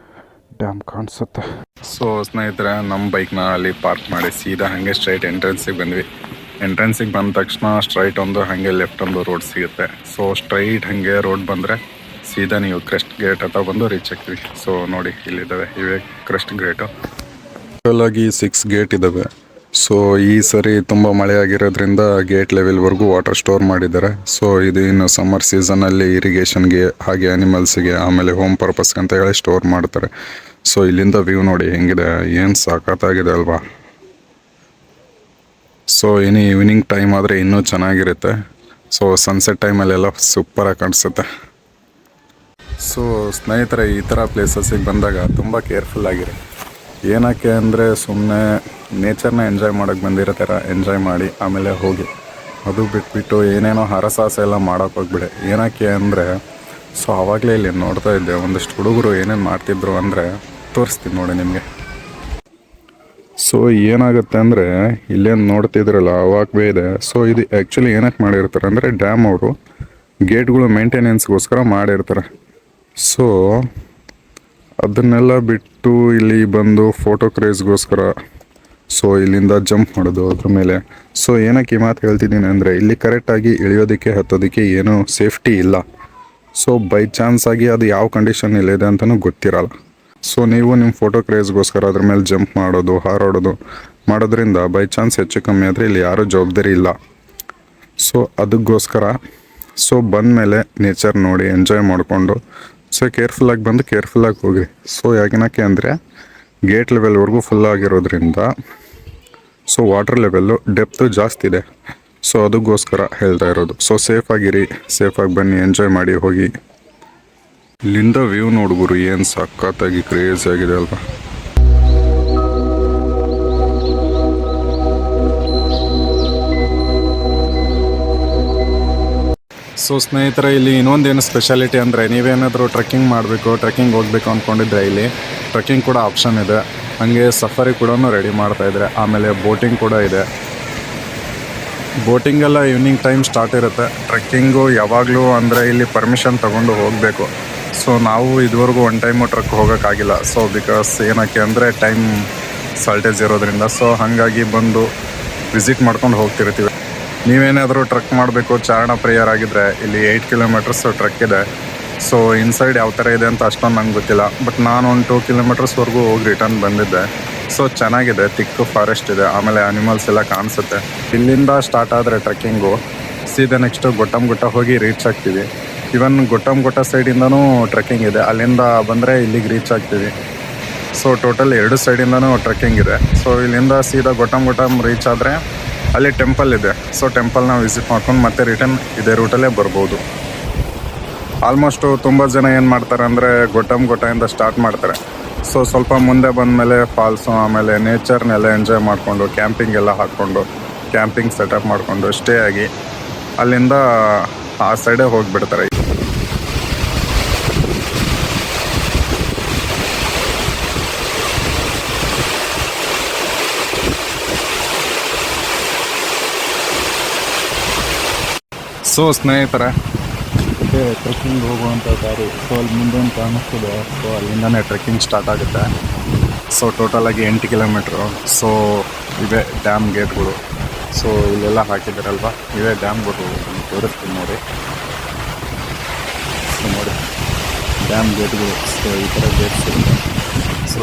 ಡ್ಯಾಮ್ ಕಾಣಿಸುತ್ತೆ. ಸೊ ಸ್ನೇಹಿತರೆ, ನಮ್ಮ ಬೈಕ್ನ ಅಲ್ಲಿ ಪಾರ್ಕ್ ಮಾಡಿ ಸೀದಾ ಹಾಗೆ ಸ್ಟ್ರೈಟ್ ಎಂಟ್ರೆನ್ಸಿಗೆ ಬಂದ್ವಿ. ಎಂಟ್ರೆನ್ಸಿಗೆ ಬಂದ ತಕ್ಷಣ ಸ್ಟ್ರೈಟ್ ಒಂದು ಹಾಗೆ ಲೆಫ್ಟ್ ಒಂದು ರೋಡ್ ಸಿಗುತ್ತೆ. ಸೊ ಸ್ಟ್ರೈಟ್ ಹಾಗೆ ರೋಡ್ ಬಂದರೆ ಸೀದಾ ನೀವು ಕ್ರೆಸ್ಟ್ ಗೇಟ್ ಹತ್ರ ಬಂದು ರೀಚ್ ಆಗ್ತೀವಿ. ಸೊ ನೋಡಿ, ಇಲ್ಲಿದ್ದಾವೆ ಇವೇ ಕ್ರೆಸ್ಟ್ ಗೇಟು. ಟೋಟಲಾಗಿ 6 ಗೇಟ್ ಇದ್ದಾವೆ. ಸೊ ಈ ಸರಿ ತುಂಬ ಮಳೆ ಆಗಿರೋದ್ರಿಂದ ಗೇಟ್ ಲೆವೆಲ್ವರೆಗೂ ವಾಟರ್ ಸ್ಟೋರ್ ಮಾಡಿದ್ದಾರೆ. ಸೊ ಇದು ಇನ್ನು ಸಮ್ಮರ್ ಸೀಸನಲ್ಲಿ ಇರಿಗೇಷನ್ಗೆ, ಹಾಗೆ ಅನಿಮಲ್ಸಿಗೆ, ಆಮೇಲೆ ಹೋಮ್ ಪರ್ಪಸ್ಗೆ ಅಂತ ಹೇಳಿ ಸ್ಟೋರ್ ಮಾಡ್ತಾರೆ. ಸೊ ಇಲ್ಲಿಂದ ವ್ಯೂ ನೋಡಿ ಹೆಂಗಿದೆ, ಏನು ಸಖತ್ತಾಗಿದೆ ಅಲ್ವಾ. ಸೊ ಇನ್ನು ಈವ್ನಿಂಗ್ ಟೈಮ್ ಆದರೆ ಇನ್ನೂ ಚೆನ್ನಾಗಿರುತ್ತೆ. ಸೊ ಸನ್ಸೆಟ್ ಟೈಮಲ್ಲೆಲ್ಲ ಸೂಪರಾಗಿ ಕಾಣಿಸುತ್ತೆ. ಸೊ ಸ್ನೇಹಿತರೆ, ಈ ಥರ ಪ್ಲೇಸಸ್ಸಿಗೆ ಬಂದಾಗ ತುಂಬ ಕೇರ್ಫುಲ್ ಆಗಿರಿ. ಏನಕ್ಕೆ ಅಂದರೆ ಸುಮ್ಮನೆ ನೇಚರ್ನ ಎಂಜಾಯ್ ಮಾಡೋಕ್ಕೆ ಬಂದಿರೋ ಥರ ಎಂಜಾಯ್ ಮಾಡಿ ಆಮೇಲೆ ಹೋಗಿ. ಅದು ಬಿಟ್ಬಿಟ್ಟು ಏನೇನೋ ಹರಸಾಹಸ ಎಲ್ಲ ಮಾಡೋಕ್ಕೆ ಹೋಗ್ಬಿಡಿ. ಏನಕ್ಕೆ ಅಂದರೆ, ಸೊ ಆವಾಗಲೇ ಇಲ್ಲಿ ನೋಡ್ತಾ ಇದ್ದೆ ಒಂದಷ್ಟು ಹುಡುಗರು ಏನೇನು ಮಾಡ್ತಿದ್ರು ಅಂದರೆ ತೋರಿಸ್ತೀನಿ ನೋಡಿ ನಿಮಗೆ. ಸೊ ಏನಾಗುತ್ತೆ ಅಂದರೆ, ಇಲ್ಲೇನು ನೋಡ್ತಿದ್ರಲ್ಲ ವಾಕ್ವೇ ಇದೆ. ಸೊ ಇದು ಆ್ಯಕ್ಚುಲಿ ಏನಕ್ಕೆ ಮಾಡಿರ್ತಾರೆ ಅಂದರೆ, ಡ್ಯಾಮ್ ಅವರು ಗೇಟ್ಗಳು ಮೇಂಟೆನೆನ್ಸ್ಗೋಸ್ಕರ ಮಾಡಿರ್ತಾರೆ. ಸೊ ಅದನ್ನೆಲ್ಲ ಬಿಟ್ಟು ಇಲ್ಲಿ ಬಂದು ಫೋಟೋ ಕ್ರೇಜ್ಗೋಸ್ಕರ ಸೊ ಇಲ್ಲಿಂದ ಜಂಪ್ ಮಾಡೋದು ಅದ್ರ ಮೇಲೆ. ಸೊ ಏನಕ್ಕೆ ಈ ಮಾತು ಹೇಳ್ತಿದ್ದೀನಿ ಅಂದರೆ, ಇಲ್ಲಿ ಕರೆಕ್ಟಾಗಿ ಇಳಿಯೋದಕ್ಕೆ ಹತ್ತೋದಕ್ಕೆ ಏನೂ ಸೇಫ್ಟಿ ಇಲ್ಲ. ಸೊ ಬೈ ಚಾನ್ಸ್ ಆಗಿ ಅದು ಯಾವ ಕಂಡೀಷನ್ ಇಲ್ಲಿದೆ ಅಂತಲೂ ಗೊತ್ತಿರಲ್ಲ. ಸೊ ನೀವು ನಿಮ್ಮ ಫೋಟೋ ಕ್ರೇಜ್ಗೋಸ್ಕರ ಅದ್ರ ಮೇಲೆ ಜಂಪ್ ಮಾಡೋದು, ಹಾರಾಡೋದು ಮಾಡೋದ್ರಿಂದ ಬೈ ಚಾನ್ಸ್ ಹೆಚ್ಚು ಕಮ್ಮಿ ಆದರೆ ಇಲ್ಲಿ ಯಾರೂ ಜವಾಬ್ದಾರಿ ಇಲ್ಲ. ಸೊ ಅದಕ್ಕೋಸ್ಕರ ಸೊ ಬಂದಮೇಲೆ ನೇಚರ್ ನೋಡಿ ಎಂಜಾಯ್ ಮಾಡಿಕೊಂಡು ಸೊ ಕೇರ್ಫುಲ್ಲಾಗಿ ಬಂದು ಕೇರ್ಫುಲ್ಲಾಗಿ ಹೋಗಿ. ಸೊ ಯಾಕೆನಕ್ಕೆ ಅಂದರೆ, ಗೇಟ್ ಲೆವೆಲ್ವರೆಗೂ ಫುಲ್ ಆಗಿರೋದ್ರಿಂದ ಸೊ ವಾಟರ್ ಲೆವೆಲ್ಲು ಡೆಪ್ತು ಜಾಸ್ತಿ ಇದೆ. ಸೊ ಅದಕ್ಕೋಸ್ಕರ ಹೇಳ್ತಾ ಇರೋದು. ಸೊ ಸೇಫಾಗಿರಿ, ಸೇಫಾಗಿ ಬನ್ನಿ, ಎಂಜಾಯ್ ಮಾಡಿ ಹೋಗಿ. ಇಲ್ಲಿಂದ ವ್ಯೂ ನೋಡ್ಗುರು, ಏನು ಸಖತ್ತಾಗಿ ಕ್ರೇಜ್ ಆಗಿದೆ ಅಲ್ವಾ. ಸೊ ಸ್ನೇಹಿತರೆ, ಇಲ್ಲಿ ಇನ್ನೊಂದೇನು ಸ್ಪೆಷಾಲಿಟಿ ಅಂದರೆ, ನೀವೇನಾದರೂ ಟ್ರೆಕ್ಕಿಂಗ್ ಮಾಡಬೇಕು, ಟ್ರೆಕ್ಕಿಂಗ್ ಹೋಗಬೇಕು ಅಂದ್ಕೊಂಡಿದ್ರೆ ಇಲ್ಲಿ ಟ್ರೆಕ್ಕಿಂಗ್ ಕೂಡ ಆಪ್ಷನ್ ಇದೆ. ಹಾಗೆ ಸಫಾರಿ ಕೂಡ ರೆಡಿ ಮಾಡ್ತಾಯಿದ್ದಾರೆ. ಆಮೇಲೆ ಬೋಟಿಂಗ್ ಕೂಡ ಇದೆ. ಬೋಟಿಂಗೆಲ್ಲ ಈವ್ನಿಂಗ್ ಟೈಮ್ ಸ್ಟಾರ್ಟ್ ಇರುತ್ತೆ. ಟ್ರೆಕ್ಕಿಂಗು ಯಾವಾಗಲೂ ಅಂದರೆ ಇಲ್ಲಿ ಪರ್ಮಿಷನ್ ತೊಗೊಂಡು ಹೋಗಬೇಕು. ಸೊ ನಾವು ಇದುವರೆಗೂ ಒನ್ ಟೈಮು ಟ್ರೆಕ್ ಹೋಗೋಕ್ಕಾಗಿಲ್ಲ. ಸೊ ಬಿಕಾಸ್ ಏನಕ್ಕೆ ಅಂದರೆ ಟೈಮ್ ಸಾಲ್ಟೇಜ್ ಇರೋದ್ರಿಂದ. ಸೊ ಹಾಗಾಗಿ ಬಂದು ವಿಸಿಟ್ ಮಾಡ್ಕೊಂಡು ಹೋಗ್ತಿರ್ತೀವಿ. ನೀವೇನಾದರೂ ಟ್ರೆಕ್ ಮಾಡಬೇಕು, ಚಾರಣ ಪ್ರಿಯರ್ ಆಗಿದ್ದರೆ ಇಲ್ಲಿ 8 ಕಿಲೋಮೀಟರ್ಸ್ ಟ್ರೆಕ್ ಇದೆ. ಸೊ ಇನ್ಸೈಡ್ ಯಾವ ಥರ ಇದೆ ಅಂತ ಅಷ್ಟೊಂದು ನಂಗೆ ಗೊತ್ತಿಲ್ಲ. ಬಟ್ ನಾನು ಒಂದು 2 ಕಿಲೋಮೀಟರ್ಸ್ವರೆಗೂ ಹೋಗಿ ರಿಟರ್ನ್ ಬಂದಿದ್ದೆ. ಸೊ ಚೆನ್ನಾಗಿದೆ, ತಿಕ್ಕು ಫಾರೆಸ್ಟ್ ಇದೆ, ಆಮೇಲೆ ಅನಿಮಲ್ಸ್ ಎಲ್ಲ ಕಾಣಿಸುತ್ತೆ. ಇಲ್ಲಿಂದ ಸ್ಟಾರ್ಟ್ ಆದರೆ ಟ್ರೆಕ್ಕಿಂಗು ಸೀದಾ ನೆಕ್ಸ್ಟು ಗೊಟ್ಟಂಗುಟ್ಟ ಹೋಗಿ ರೀಚ್ ಆಗ್ತೀವಿ. ಇವನ್ ಗೊಟ್ಟಂಗುಟ್ಟ ಸೈಡಿಂದನೂ ಟ್ರೆಕ್ಕಿಂಗ್ ಇದೆ. ಅಲ್ಲಿಂದ ಬಂದರೆ ಇಲ್ಲಿಗೆ ರೀಚ್ ಆಗ್ತೀವಿ. ಸೊ ಟೋಟಲ್ 2 ಸೈಡಿಂದನೂ ಟ್ರೆಕ್ಕಿಂಗ್ ಇದೆ. ಸೊ ಇಲ್ಲಿಂದ ಸೀದಾ ಗೊಟ್ಟಂಗುಟ್ಟ ರೀಚ್ ಆದರೆ ಅಲ್ಲಿ ಟೆಂಪಲ್ ಇದೆ. ಸೊ ಟೆಂಪಲ್ನ ವಿಸಿಟ್ ಮಾಡ್ಕೊಂಡು ಮತ್ತೆ ರಿಟರ್ನ್ ಇದೇ ರೂಟಲ್ಲೇ ಬರ್ಬೋದು. ಆಲ್ಮೋಸ್ಟು ತುಂಬ ಜನ ಏನು ಮಾಡ್ತಾರೆ ಅಂದರೆ, ಗೊಟ್ಟಂಗುಟ್ಟದಿಂದ ಸ್ಟಾರ್ಟ್ ಮಾಡ್ತಾರೆ. ಸೊ ಸ್ವಲ್ಪ ಮುಂದೆ ಬಂದಮೇಲೆ ಫಾಲ್ಸು, ಆಮೇಲೆ ನೇಚರ್ನೆಲ್ಲ ಎಂಜಾಯ್ ಮಾಡಿಕೊಂಡು ಕ್ಯಾಂಪಿಂಗ್ ಎಲ್ಲ ಹಾಕ್ಕೊಂಡು ಕ್ಯಾಂಪಿಂಗ್ ಸೆಟಪ್ ಮಾಡಿಕೊಂಡು ಸ್ಟೇ ಆಗಿ ಅಲ್ಲಿಂದ ಆ ಸೈಡೇ ಹೋಗಿಬಿಡ್ತಾರೆ. ಸೊ ಸ್ನೇಹಿತರೆ, ಟ್ರೆಕ್ಕಿಂಗ್ ಹೋಗುವಂಥ ದಾರಿ ಸೊ ಅಲ್ಲಿ ಮುಂದೆ ಕಾಣಿಸ್ತದೆ. ಸೊ ಅಲ್ಲಿಂದನೇ ಟ್ರೆಕ್ಕಿಂಗ್ ಸ್ಟಾರ್ಟ್ ಆಗುತ್ತೆ. ಸೊ ಟೋಟಲಾಗಿ 8 ಕಿಲೋಮೀಟ್ರು. ಸೊ ಇವೇ ಡ್ಯಾಮ್ ಗೇಟ್ಗಳು. ಸೊ ಇಲ್ಲೆಲ್ಲ ಹಾಕಿದ್ದಾರಲ್ವ, ಇವೇ ಡ್ಯಾಮ್ಗಳು ತೋರಿಸ್ತೀನಿ ನೋಡಿ. ಸೊ ನೋಡಿ ಡ್ಯಾಮ್ ಗೇಟ್ಗಳು. ಸೊ ಈ ಥರ ಗೇಟ್ಸ್ ಇರುತ್ತೆ. ಸೊ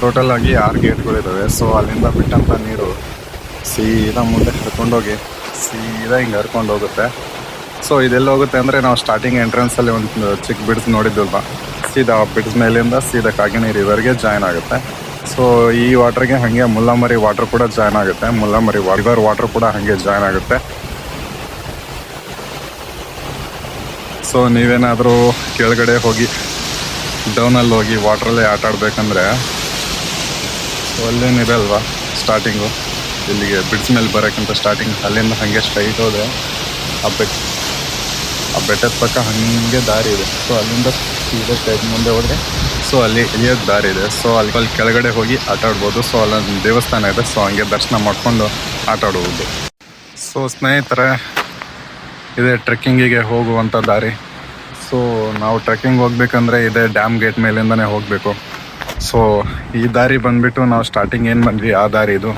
ಟೋಟಲಾಗಿ 6 ಗೇಟ್ಗಳಿದ್ದಾವೆ. ಸೊ ಅಲ್ಲಿಂದ ಬಿಟ್ಟಂಥ ನೀರು ಸೀದಾ ಮುಂದೆ ಹರ್ಕೊಂಡೋಗಿ ಸೀದಾ ಹಿಂಗೆ ಹರ್ಕೊಂಡು ಹೋಗುತ್ತೆ. ಸೊ ಇದೆಲ್ಲ ಹೋಗುತ್ತೆ ಅಂದರೆ ನಾವು ಸ್ಟಾರ್ಟಿಂಗ್ ಎಂಟ್ರೆನ್ಸಲ್ಲಿ ಒಂದು ಚಿಕ್ಕ ಬಿಡ್ಸ್ ನೋಡಿದ್ವಲ್ವ, ಸೀದಾ ಬಿಡ್ಸ್ ಮೇಲಿಂದ ಸೀದಾ ಕಾಗಿಣಿ ರಿವರ್ಗೆ ಜಾಯ್ನ್ ಆಗುತ್ತೆ. ಸೊ ಈ ವಾಟ್ರಿಗೆ ಹಾಗೆ ಮುಲ್ಲಮರಿ ವಾಟ್ರ್ ಕೂಡ ಜಾಯ್ನ್ ಆಗುತ್ತೆ. ಮುಲ್ಲಮರಿ ರಿವರ್ ವಾಟ್ರ್ ಕೂಡ ಹಾಗೆ ಜಾಯ್ನ್ ಆಗುತ್ತೆ. ಸೊ ನೀವೇನಾದರೂ ಕೆಳಗಡೆ ಹೋಗಿ ಡೌನಲ್ಲಿ ಹೋಗಿ ವಾಟ್ರಲ್ಲಿ ಆಟ ಆಡಬೇಕಂದ್ರೆ ಸೊ ಅಲ್ಲೇನಿರಲ್ವ ಸ್ಟಾರ್ಟಿಂಗು, ಇಲ್ಲಿಗೆ ಬ್ರಿಡ್ಜ್ ಮೇಲೆ ಬರೋಕ್ಕಿಂತ ಸ್ಟಾರ್ಟಿಂಗ್ ಅಲ್ಲಿಂದ ಹಾಗೆ ಸ್ಟ್ರೈಟ್ ಹೋದೆ ಆ ಬೆಟ್ಟದ ಪಕ್ಕ ಹಾಗೆ ದಾರಿ ಇದೆ. ಸೊ ಅಲ್ಲಿಂದ ಸೀದಾ ಸ್ಟ್ರೈಟ್ ಮುಂದೆ ಹೋದರೆ ಸೊ ಅಲ್ಲಿ ಇಳಿಯೋಕ್ಕೆ ದಾರಿ ಇದೆ. ಸೊ ಅಲ್ಲಿ ಕೆಳಗಡೆ ಹೋಗಿ ಆಟ ಆಡ್ಬೋದು. ಸೊ ಅಲ್ಲೊಂದು ದೇವಸ್ಥಾನ ಇದೆ. ಸೊ ಹಂಗೆ ದರ್ಶನ ಮಾಡಿಕೊಂಡು ಆಟ ಆಡ್ಬೋದು. ಸೊ ಸ್ನೇಹಿತರೆ, ಇದೇ ಟ್ರೆಕ್ಕಿಂಗಿಗೆ ಹೋಗುವಂಥ ದಾರಿ. ಸೊ ನಾವು ಟ್ರೆಕ್ಕಿಂಗ್ ಹೋಗ್ಬೇಕಂದ್ರೆ ಇದೇ ಡ್ಯಾಮ್ ಗೇಟ್ ಮೇಲಿಂದನೇ ಹೋಗಬೇಕು. ಸೊ ಈ ದಾರಿ ಬಂದುಬಿಟ್ಟು ನಾವು ಸ್ಟಾರ್ಟಿಂಗ್ ಏನು ಬಂದ್ವಿ ಆ ದಾರಿ ಇದು.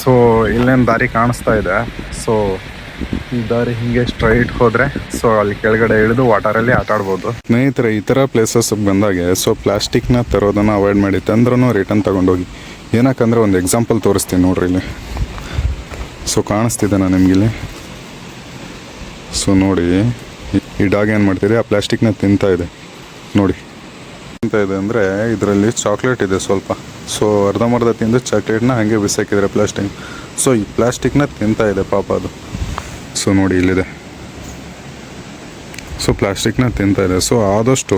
ಸೊ ಇಲ್ಲೇನು ದಾರಿ ಕಾಣಿಸ್ತಾ ಇದೆ. ಸೊ ಈ ದಾರಿ ಹಿಂಗೆ ಸ್ಟ್ರೈಟ್ ಹೋದರೆ ಸೊ ಅಲ್ಲಿ ಕೆಳಗಡೆ ಇಳಿದು ವಾಟರಲ್ಲಿ ಆಟ ಆಡ್ಬೋದು. ಸ್ನೇಹಿತರೆ, ಈ ಥರ ಪ್ಲೇಸಸ್ಗೆ ಬಂದಾಗೆ ಸೊ ಪ್ಲಾಸ್ಟಿಕ್ನ ತರೋದನ್ನು ಅವಾಯ್ಡ್ ಮಾಡಿ, ತಂದ್ರೂ ರಿಟರ್ನ್ ತೊಗೊಂಡೋಗಿ. ಏನಕ್ಕಂದರೆ ಒಂದು ಎಕ್ಸಾಂಪಲ್ ತೋರಿಸ್ತೀನಿ ನೋಡ್ರಿ ಇಲ್ಲಿ. ಸೊ ಕಾಣಿಸ್ತಿದೆ ನಿಮಗಿಲ್ಲಿ. ಸೊ ನೋಡಿ, ಈ ಡಾಗ್ ಏನು ಮಾಡ್ತಿದೆ, ಆ ಪ್ಲಾಸ್ಟಿಕ್ನ ತಿಂತಾ ಇದೆ ನೋಡಿ. ತಿಂತಾ ಇದೆ ಅಂದರೆ ಇದರಲ್ಲಿ ಚಾಕ್ಲೇಟ್ ಇದೆ ಸ್ವಲ್ಪ. ಸೊ ಅರ್ಧಂಬರ್ಧ ತಿಂದು ಚಾಕ್ಲೇಟ್ನ ಹಾಗೆ ಬಿಸಾಕಿದ್ರೆ ಪ್ಲಾಸ್ಟಿಕ್. ಸೊ ಈ ಪ್ಲಾಸ್ಟಿಕ್ನ ತಿಂತಾ ಇದೆ ಪಾಪ ಅದು. ಸೊ ನೋಡಿ ಇಲ್ಲಿದೆ. ಸೊ ಪ್ಲಾಸ್ಟಿಕ್ನ ತಿಂತಾ ಇದೆ. ಸೊ ಆದಷ್ಟು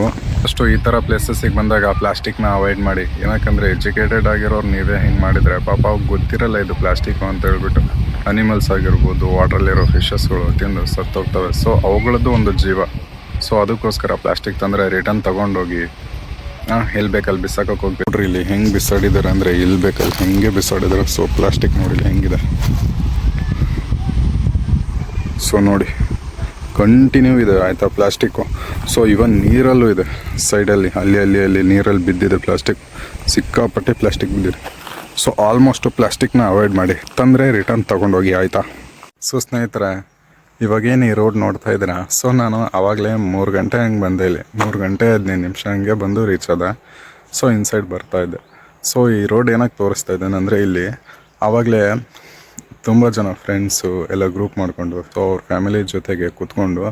ಈ ಥರ ಪ್ಲೇಸಸ್ಸಿಗೆ ಬಂದಾಗ ಪ್ಲಾಸ್ಟಿಕ್ನ ಅವಾಯ್ಡ್ ಮಾಡಿ. ಏನಕ್ಕಂದರೆ ಎಜುಕೇಟೆಡ್ ಆಗಿರೋರು ನೀವೇ ಹಿಂಗೆ ಮಾಡಿದರೆ ಪಾಪ ಅವ್ರಿಗೆ ಗೊತ್ತಿರಲ್ಲ ಇದು ಪ್ಲಾಸ್ಟಿಕ್ಕು ಅಂತ ಹೇಳ್ಬಿಟ್ಟು ಅನಿಮಲ್ಸ್ ಆಗಿರ್ಬೋದು, ವಾಟ್ರಲ್ಲಿರೋ ಫಿಶಸ್ಗಳು ತಿಂದು ಸತ್ತೋಗ್ತವೆ. ಸೊ ಅವುಗಳದ್ದು ಒಂದು ಜೀವ. ಸೊ ಅದಕ್ಕೋಸ್ಕರ ಪ್ಲಾಸ್ಟಿಕ್ ತಂದರೆ ರಿಟರ್ನ್ ತೊಗೊಂಡೋಗಿ ಎಲ್ಲಿ ಬೇಕಲ್ಲಿ ಬಿಸಾಕೋಕೆ ಹೋಗ್ಬೇಕು. ನೋಡ್ರಿ ಇಲ್ಲಿ ಹೆಂಗೆ ಬಿಸಾಡಿದ್ದಾರೆ ಅಂದರೆ ಇಲ್ಲಿ ಬೇಕಲ್ಲಿ ಹೆಂಗೆ ಬಿಸಾಡಿದ್ದಾರೆ. ಸೊ ಪ್ಲಾಸ್ಟಿಕ್ ನೋಡಿಲಿ ಹೆಂಗಿದೆ. ಸೊ ನೋಡಿ ಕಂಟಿನ್ಯೂ ಇದೆ ಆಯಿತಾ ಪ್ಲಾಸ್ಟಿಕ್ಕು. ಸೊ ಇವನ್ ನೀರಲ್ಲೂ ಇದೆ ಸೈಡಲ್ಲಿ, ಅಲ್ಲಿ ನೀರಲ್ಲಿ ಬಿದ್ದಿದೆ ಪ್ಲಾಸ್ಟಿಕ್. ಸಿಕ್ಕಾಪಟ್ಟೆ ಪ್ಲಾಸ್ಟಿಕ್ ಬಿದ್ದಿದೆ. ಸೊ ಆಲ್ಮೋಸ್ಟು ಪ್ಲಾಸ್ಟಿಕ್ನ ಅವಾಯ್ಡ್ ಮಾಡಿ, ತಂದರೆ ರಿಟರ್ನ್ ತೊಗೊಂಡೋಗಿ ಆಯಿತಾ. ಸೊ ಸ್ನೇಹಿತರೆ, ಇವಾಗೇನು ಈ ರೋಡ್ ನೋಡ್ತಾ ಇದ್ದೀರಾ. ಸೊ ನಾನು ಆವಾಗಲೇ 3 ಗಂಟೆ ಹಂಗೆ ಬಂದೆ ಇಲ್ಲಿ. 3 ಗಂಟೆ 15 ನಿಮಿಷ ಹಂಗೆ ಬಂದು ರೀಚ್ ಆದ. ಸೊ ಇನ್ಸೈಡ್ ಬರ್ತಾಯಿದ್ದೆ. ಸೊ ಈ ರೋಡ್ ಏನಕ್ಕೆ ತೋರಿಸ್ತಾ ಇದ್ದೇನೆ ಅಂದರೆ ಇಲ್ಲಿ ಆವಾಗಲೇ ತುಂಬ ಜನ ಫ್ರೆಂಡ್ಸು ಎಲ್ಲ ಗ್ರೂಪ್ ಮಾಡಿಕೊಂಡು ಸೊ ಅವ್ರ ಫ್ಯಾಮಿಲಿ ಜೊತೆಗೆ ಕೂತ್ಕೊಂಡು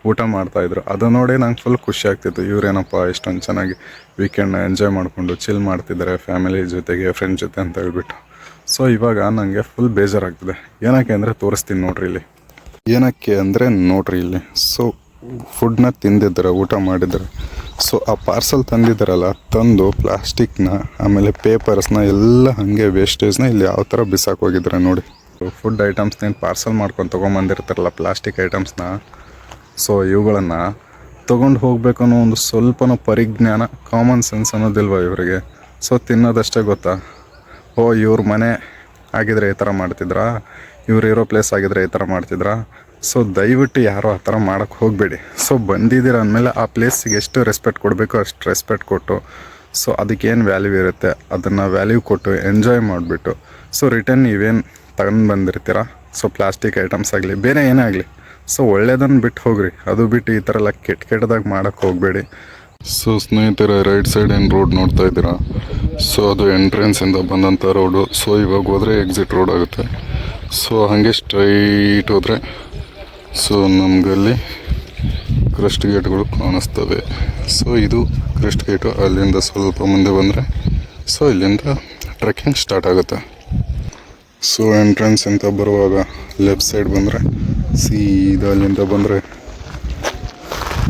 ಊಟ ಮಾಡ್ತಾಯಿದ್ರು. ಅದು ನೋಡಿ ನಂಗೆ ಫುಲ್ ಖುಷಿ ಆಗ್ತಿತ್ತು. ಇವರೇನಪ್ಪ ಇಷ್ಟೊಂದು ಚೆನ್ನಾಗಿ ವೀಕೆಂಡ್ನ ಎಂಜಾಯ್ ಮಾಡಿಕೊಂಡು ಚಿಲ್ ಮಾಡ್ತಿದ್ದಾರೆ ಫ್ಯಾಮಿಲಿ ಜೊತೆಗೆ, ಫ್ರೆಂಡ್ಸ್ ಜೊತೆ ಅಂತ ಹೇಳ್ಬಿಟ್ಟು. ಸೊ ಇವಾಗ ನನಗೆ ಫುಲ್ ಬೇಜಾರಾಗ್ತದೆ. ಏನಕ್ಕೆ ಅಂದರೆ ತೋರಿಸ್ತೀನಿ ನೋಡ್ರಿ ಇಲ್ಲಿ. ಏನಕ್ಕೆ ಅಂದರೆ ನೋಡ್ರಿ ಇಲ್ಲಿ. ಸೊ ಫುಡ್ನ ತಿಂದಿದ್ದಾರೆ, ಊಟ ಮಾಡಿದ್ದಾರೆ. ಸೊ ಆ ಪಾರ್ಸಲ್ ತಂದಿದ್ದಾರಲ್ಲ, ತಂದು ಪ್ಲಾಸ್ಟಿಕ್ನ ಆಮೇಲೆ ಪೇಪರ್ಸ್ನ ಎಲ್ಲ ಹಾಗೆ ವೇಸ್ಟೇಜ್ನ ಇಲ್ಲಿ ಯಾವ ಥರ ಬಿಸಾಕಿ ಹೋಗಿದ್ದಾರೆ ನೋಡಿ. ಫುಡ್ ಐಟಮ್ಸ್ನೇನು ಪಾರ್ಸಲ್ ಮಾಡ್ಕೊಂಡು ತೊಗೊಂಬಂದಿರ್ತಾರಲ್ಲ ಪ್ಲಾಸ್ಟಿಕ್ ಐಟಮ್ಸ್ನ, ಸೊ ಇವುಗಳನ್ನು ತೊಗೊಂಡು ಹೋಗಬೇಕು ಅನ್ನೋ ಒಂದು ಸ್ವಲ್ಪನೂ ಪರಿಜ್ಞಾನ, ಕಾಮನ್ ಸೆನ್ಸ್ ಅನ್ನೋದಿಲ್ವ ಇವರಿಗೆ. ಸೊ ತಿನ್ನೋದಷ್ಟೇ ಗೊತ್ತಾ. ಇವ್ರ ಮನೆ ಆಗಿದ್ರೆ ಈ ಥರ ಮಾಡ್ತಿದ್ರಾ, ಇವ್ರು ಇರೋ ಪ್ಲೇಸ್ ಆಗಿದ್ರೆ ಈ ಥರ ಮಾಡ್ತಿದ್ರಾ. ಸೊ ದಯವಿಟ್ಟು ಯಾರು ಆ ಥರ ಮಾಡೋಕ್ಕೆ ಹೋಗಬೇಡಿ. ಸೊ ಬಂದಿದ್ದೀರ ಅಂದಮೇಲೆ ಆ ಪ್ಲೇಸಿಗೆ ಎಷ್ಟು ರೆಸ್ಪೆಕ್ಟ್ ಕೊಡಬೇಕು ಅಷ್ಟು ರೆಸ್ಪೆಕ್ಟ್ ಕೊಟ್ಟು, ಸೊ ಅದಕ್ಕೇನು ವ್ಯಾಲ್ಯೂ ಇರುತ್ತೆ ಅದನ್ನು ವ್ಯಾಲ್ಯೂ ಕೊಟ್ಟು ಎಂಜಾಯ್ ಮಾಡಿಬಿಟ್ಟು ಸೊ ರಿಟರ್ನ್ ನೀವೇನು ತಗೊಂಡು ಬಂದಿರ್ತೀರ. ಸೊ ಪ್ಲಾಸ್ಟಿಕ್ ಐಟಮ್ಸ್ ಆಗಲಿ ಬೇರೆ ಏನೇ ಆಗಲಿ, ಸೊ ಒಳ್ಳೇದನ್ನು ಬಿಟ್ಟು ಹೋಗ್ರಿ. ಅದು ಬಿಟ್ಟು ಈ ಥರ ಎಲ್ಲ ಕೆಟ್ಟದಾಗಿ ಮಾಡೋಕ್ಕೆ ಹೋಗಬೇಡಿ. ಸೊ ಸ್ನೇಹಿತರೆ, ರೈಟ್ ಸೈಡ್ ಏನು ರೋಡ್ ನೋಡ್ತಾ ಇದ್ದೀರಾ, ಸೊ ಅದು ಎಂಟ್ರೆನ್ಸಿಂದ ಬಂದಂಥ ರೋಡು. ಸೊ ಇವಾಗ ಹೋದರೆ ಎಕ್ಸಿಟ್ ರೋಡ್ ಆಗುತ್ತೆ. ಸೊ ಹಾಗೆ ಸ್ಟ್ರೈಟ್ ಹೋದರೆ ಸೊ ನಮಗಲ್ಲಿ ಕ್ರಸ್ಟ್ ಗೇಟ್ಗಳು ಕಾಣಿಸ್ತವೆ. ಸೊ ಇದು ಕ್ರಸ್ಟ್ ಗೇಟು. ಅಲ್ಲಿಂದ ಸ್ವಲ್ಪ ಮುಂದೆ ಬಂದರೆ ಸೊ ಇಲ್ಲಿಂದ ಟ್ರೆಕ್ಕಿಂಗ್ ಸ್ಟಾರ್ಟ್ ಆಗುತ್ತೆ. ಸೊ ಎಂಟ್ರೆನ್ಸ್ ಅಂತ ಬರುವಾಗ ಲೆಫ್ಟ್ ಸೈಡ್ ಬಂದರೆ ಸೀದಾ ಅಲ್ಲಿಂದ ಬಂದರೆ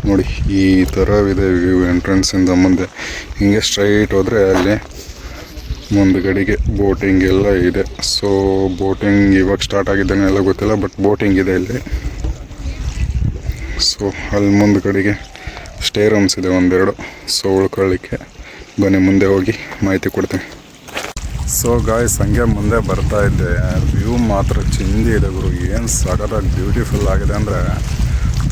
ನೋಡಿ ಈ ಥರವಿದೆ ವ್ಯೂ. ಎಂಟ್ರೆನ್ಸಿಂದ ಮುಂದೆ ಹಿಂಗೆ ಸ್ಟ್ರೈಟ್ ಹೋದರೆ ಅಲ್ಲಿ ಮುಂದುಗಡೆಗೆ ಬೋಟಿಂಗ್ ಎಲ್ಲ ಇದೆ. ಸೊ ಬೋಟಿಂಗ್ ಇವಾಗ ಸ್ಟಾರ್ಟ್ ಆಗಿದ್ದಾನೆ ಎಲ್ಲ ಗೊತ್ತಿಲ್ಲ, ಬಟ್ ಬೋಟಿಂಗ್ ಇದೆ ಇಲ್ಲಿ. ಸೊ ಅಲ್ಲಿ ಮುಂದುಗಡೆಗೆ ಸ್ಟೇ ರೂಮ್ಸ್ ಇದೆ ಒಂದೆರಡು, ಸೊ ಉಳ್ಕೊಳ್ಳಿಕ್ಕೆ. ಬನ್ನಿ ಮುಂದೆ ಹೋಗಿ ಮಾಹಿತಿ ಕೊಡ್ತೀನಿ. ಸೊ ಗಾಯ್ಸ್, ಹಂಗೆ ಮುಂದೆ ಬರ್ತಾ ಇದ್ದೆ. ವ್ಯೂ ಮಾತ್ರ ಚಿಂದಿ ಇದೆ ಗುರು. ಏನು ಸಖತ್ತಾಗಿ ಬ್ಯೂಟಿಫುಲ್ ಆಗಿದೆ ಅಂದರೆ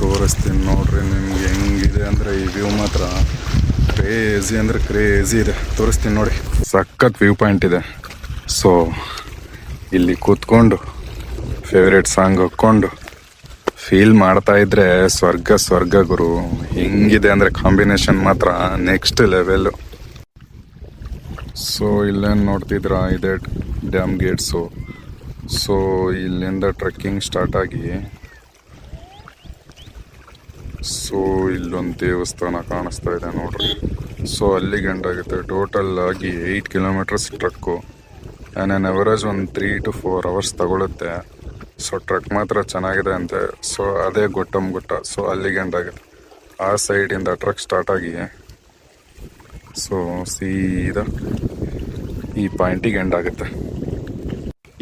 ತೋರಿಸ್ತೀನಿ ನೋಡ್ರಿ ನಿಮ್ಗೆ ಹೆಂಗಿದೆ ಅಂದರೆ ಈ ವ್ಯೂ ಮಾತ್ರ ಕ್ರೇಜಿ ಅಂದರೆ ಕ್ರೇಜಿ ಇದೆ, ತೋರಿಸ್ತೀನಿ ನೋಡಿ. ಸಖತ್ ವ್ಯೂ ಪಾಯಿಂಟ್ ಇದೆ. ಸೊ ಇಲ್ಲಿ ಕೂತ್ಕೊಂಡು ಫೇವ್ರೇಟ್ ಸಾಂಗ್ ಹಾಕ್ಕೊಂಡು ಫೀಲ್ ಮಾಡ್ತಾ ಇದ್ರೆ ಸ್ವರ್ಗ ಸ್ವರ್ಗ ಗುರು. ಹೆಂಗಿದೆ ಅಂದರೆ ಕಾಂಬಿನೇಷನ್ ಮಾತ್ರ ನೆಕ್ಸ್ಟ್ ಲೆವೆಲ್ಲು. ಸೊ ಇಲ್ಲೇನು ನೋಡ್ತಿದ್ರ, ಇದೆ ಡ್ಯಾಮ್ ಗೇಟ್ಸು. ಸೊ ಇಲ್ಲಿಂದ ಟ್ರೆಕ್ಕಿಂಗ್ ಸ್ಟಾರ್ಟ್ ಆಗಿ ಸೊ ಇಲ್ಲೊಂದು ದೇವಸ್ಥಾನ ಕಾಣಿಸ್ತಾ ಇದೆ ನೋಡ್ರಿ. ಸೊ ಅಲ್ಲಿ ಗಂಟಾಗುತ್ತೆ. ಟೋಟಲ್ ಆಗಿ 8 kilometers truck. And on average ಒಂದು 3 to 4 hours ತಗೊಳುತ್ತೆ. ಸೊ ಟ್ರಕ್ ಮಾತ್ರ ಚೆನ್ನಾಗಿದೆ ಅಂತೆ. ಸೊ ಅದೇ ಗುಟ್ಟ. ಸೊ ಅಲ್ಲಿ ಗಂಟಾಗುತ್ತೆ. ಆ ಸೈಡಿಂದ ಟ್ರಕ್ ಸ್ಟಾರ್ಟ್ ಆಗಿ ಸೊ ಸೀದಾ ಈ ಪಾಯಿಂಟಿಗೆ ಎಂಡ್ ಆಗುತ್ತೆ.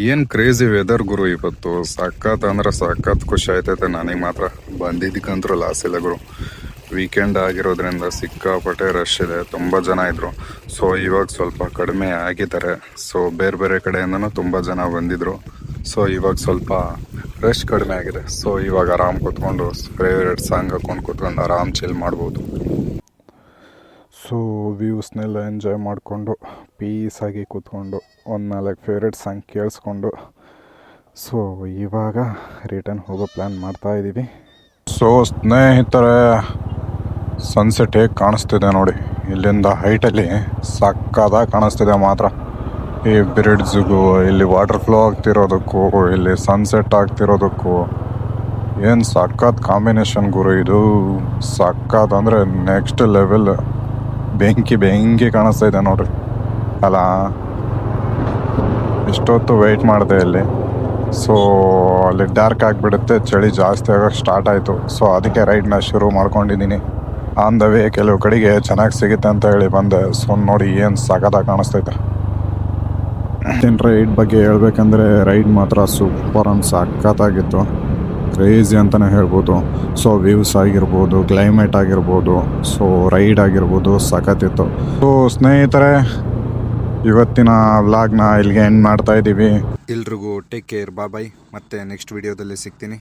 ಏನು ಕ್ರೇಜಿ ವೆದರ್ ಗುರು ಇವತ್ತು. ಸಖತ್ ಅಂದ್ರೆ ಸಖತ್ ಖುಷಿ ಆಯ್ತೈತೆ ನನಗೆ ಮಾತ್ರ. ಬಂದಿದ್ದಕ್ಕಂತೂ ಲಾಸ್ ಇಲ್ಲ ಗುರು. ವೀಕೆಂಡ್ ಆಗಿರೋದ್ರಿಂದ ಸಿಕ್ಕಾಪಟ್ಟೆ ರಶ್ ಇದೆ, ತುಂಬ ಜನ ಇದ್ದರು. ಸೊ ಇವಾಗ ಸ್ವಲ್ಪ ಕಡಿಮೆ ಆಗಿದ್ದಾರೆ. ಸೊ ಬೇರೆ ಬೇರೆ ಕಡೆಯಿಂದನೂ ತುಂಬ ಜನ ಬಂದಿದ್ದರು. ಸೊ ಇವಾಗ ಸ್ವಲ್ಪ ರಶ್ ಕಡಿಮೆ ಆಗಿದೆ. ಸೊ ಇವಾಗ ಆರಾಮ್ ಕೂತ್ಕೊಂಡು ಫೇವ್ರೇಟ್ ಸಾಂಗ್ ಹಾಕ್ಕೊಂಡು ಕೂತ್ಕೊಂಡು ಆರಾಮ್ ಚಿಲ್ ಮಾಡ್ಬೋದು. ಸೊ ವ್ಯೂಸ್ನೆಲ್ಲ ಎಂಜಾಯ್ ಮಾಡಿಕೊಂಡು ಪೀಸಾಗಿ ಕೂತ್ಕೊಂಡು ಒಂದು 4 ಫೇವ್ರೇಟ್ ಸಾಂಗ್ ಕೇಳಿಸ್ಕೊಂಡು ಸೊ ಇವಾಗ ರಿಟರ್ನ್ ಹೋಗೋ ಪ್ಲ್ಯಾನ್ ಮಾಡ್ತಾಯಿದ್ದೀವಿ. ಸೊ ಸ್ನೇಹಿತರೆ, ಸನ್ಸೆಟ್ ಹೇಗೆ ಕಾಣಿಸ್ತಿದೆ ನೋಡಿ. ಇಲ್ಲಿಂದ ಹೈಟಲ್ಲಿ ಸಕ್ಕದಾಗಿ ಕಾಣಿಸ್ತಿದೆ ಮಾತ್ರ. ಈ ಬ್ರಿಡ್ಜ್ಗೂ, ಇಲ್ಲಿ ವಾಟರ್ ಫ್ಲೋ ಆಗ್ತಿರೋದಕ್ಕೂ, ಇಲ್ಲಿ ಸನ್ಸೆಟ್ ಆಗ್ತಿರೋದಕ್ಕೂ ಏನು ಸಖತ್ ಕಾಂಬಿನೇಷನ್ ಗುರು ಇದು. ಸಖತ್ ಅಂದರೆ ನೆಕ್ಸ್ಟ್ ಲೆವೆಲ್. ಬೆಂಕಿ ಕಾಣಿಸ್ತಾ ಇದೆ ನೋಡ್ರಿ. ಅಲ್ಲ, ಇಷ್ಟೊತ್ತು ವೆಯ್ಟ್ ಮಾಡಿದೆ ಇಲ್ಲಿ. ಸೊ ಅಲ್ಲಿ ಡಾರ್ಕ್ ಆಗಿಬಿಡುತ್ತೆ, ಚಳಿ ಜಾಸ್ತಿ ಆಗೋಕ್ಕೆ ಸ್ಟಾರ್ಟ್ ಆಯಿತು. ಸೊ ಅದಕ್ಕೆ ರೈಡ್ನ ಶುರು ಮಾಡ್ಕೊಂಡಿದ್ದೀನಿ. ಆನ್ ದ ವೇ ಕೆಲವು ಕಡೆಗೆ ಚೆನ್ನಾಗಿ ಸಿಗುತ್ತೆ ಅಂತ ಹೇಳಿ ಬಂದೆ. ಸೊ ನೋಡಿ ಏನು ಸಖತ್ತಾಗಿ ಕಾಣಿಸ್ತೈತೆ. ರೈಡ್ ಬಗ್ಗೆ ಹೇಳ್ಬೇಕಂದ್ರೆ ರೈಡ್ ಮಾತ್ರ ಸೂಪರ್ ಅಂಡ್ ಸಖತ್ತಾಗಿತ್ತು. ಕ್ರೇಜಿ ಅಂತಲೇ ಹೇಳ್ಬೋದು. ಸೊ ವ್ಯೂಸ್ ಆಗಿರ್ಬೋದು, ಕ್ಲೈಮೇಟ್ ಆಗಿರ್ಬೋದು, ಸೊ ರೈಡ್ ಆಗಿರ್ಬೋದು, ಸಖತ್ತಿತ್ತು. ಸೊ ಸ್ನೇಹಿತರೆ, ಇವತ್ತಿನ ವ್ಲಾಗ್ನ ಇಲ್ಲಿಗೆ ಎಂಡ್ ಮಾಡ್ತಾ ಇದ್ದೀವಿ. ಎಲ್ರಿಗೂ ಟೇಕ್ ಕೇರ್, ಬಾಯ್. ಮತ್ತೆ ನೆಕ್ಸ್ಟ್ ವಿಡಿಯೋದಲ್ಲಿ ಸಿಗ್ತೀನಿ.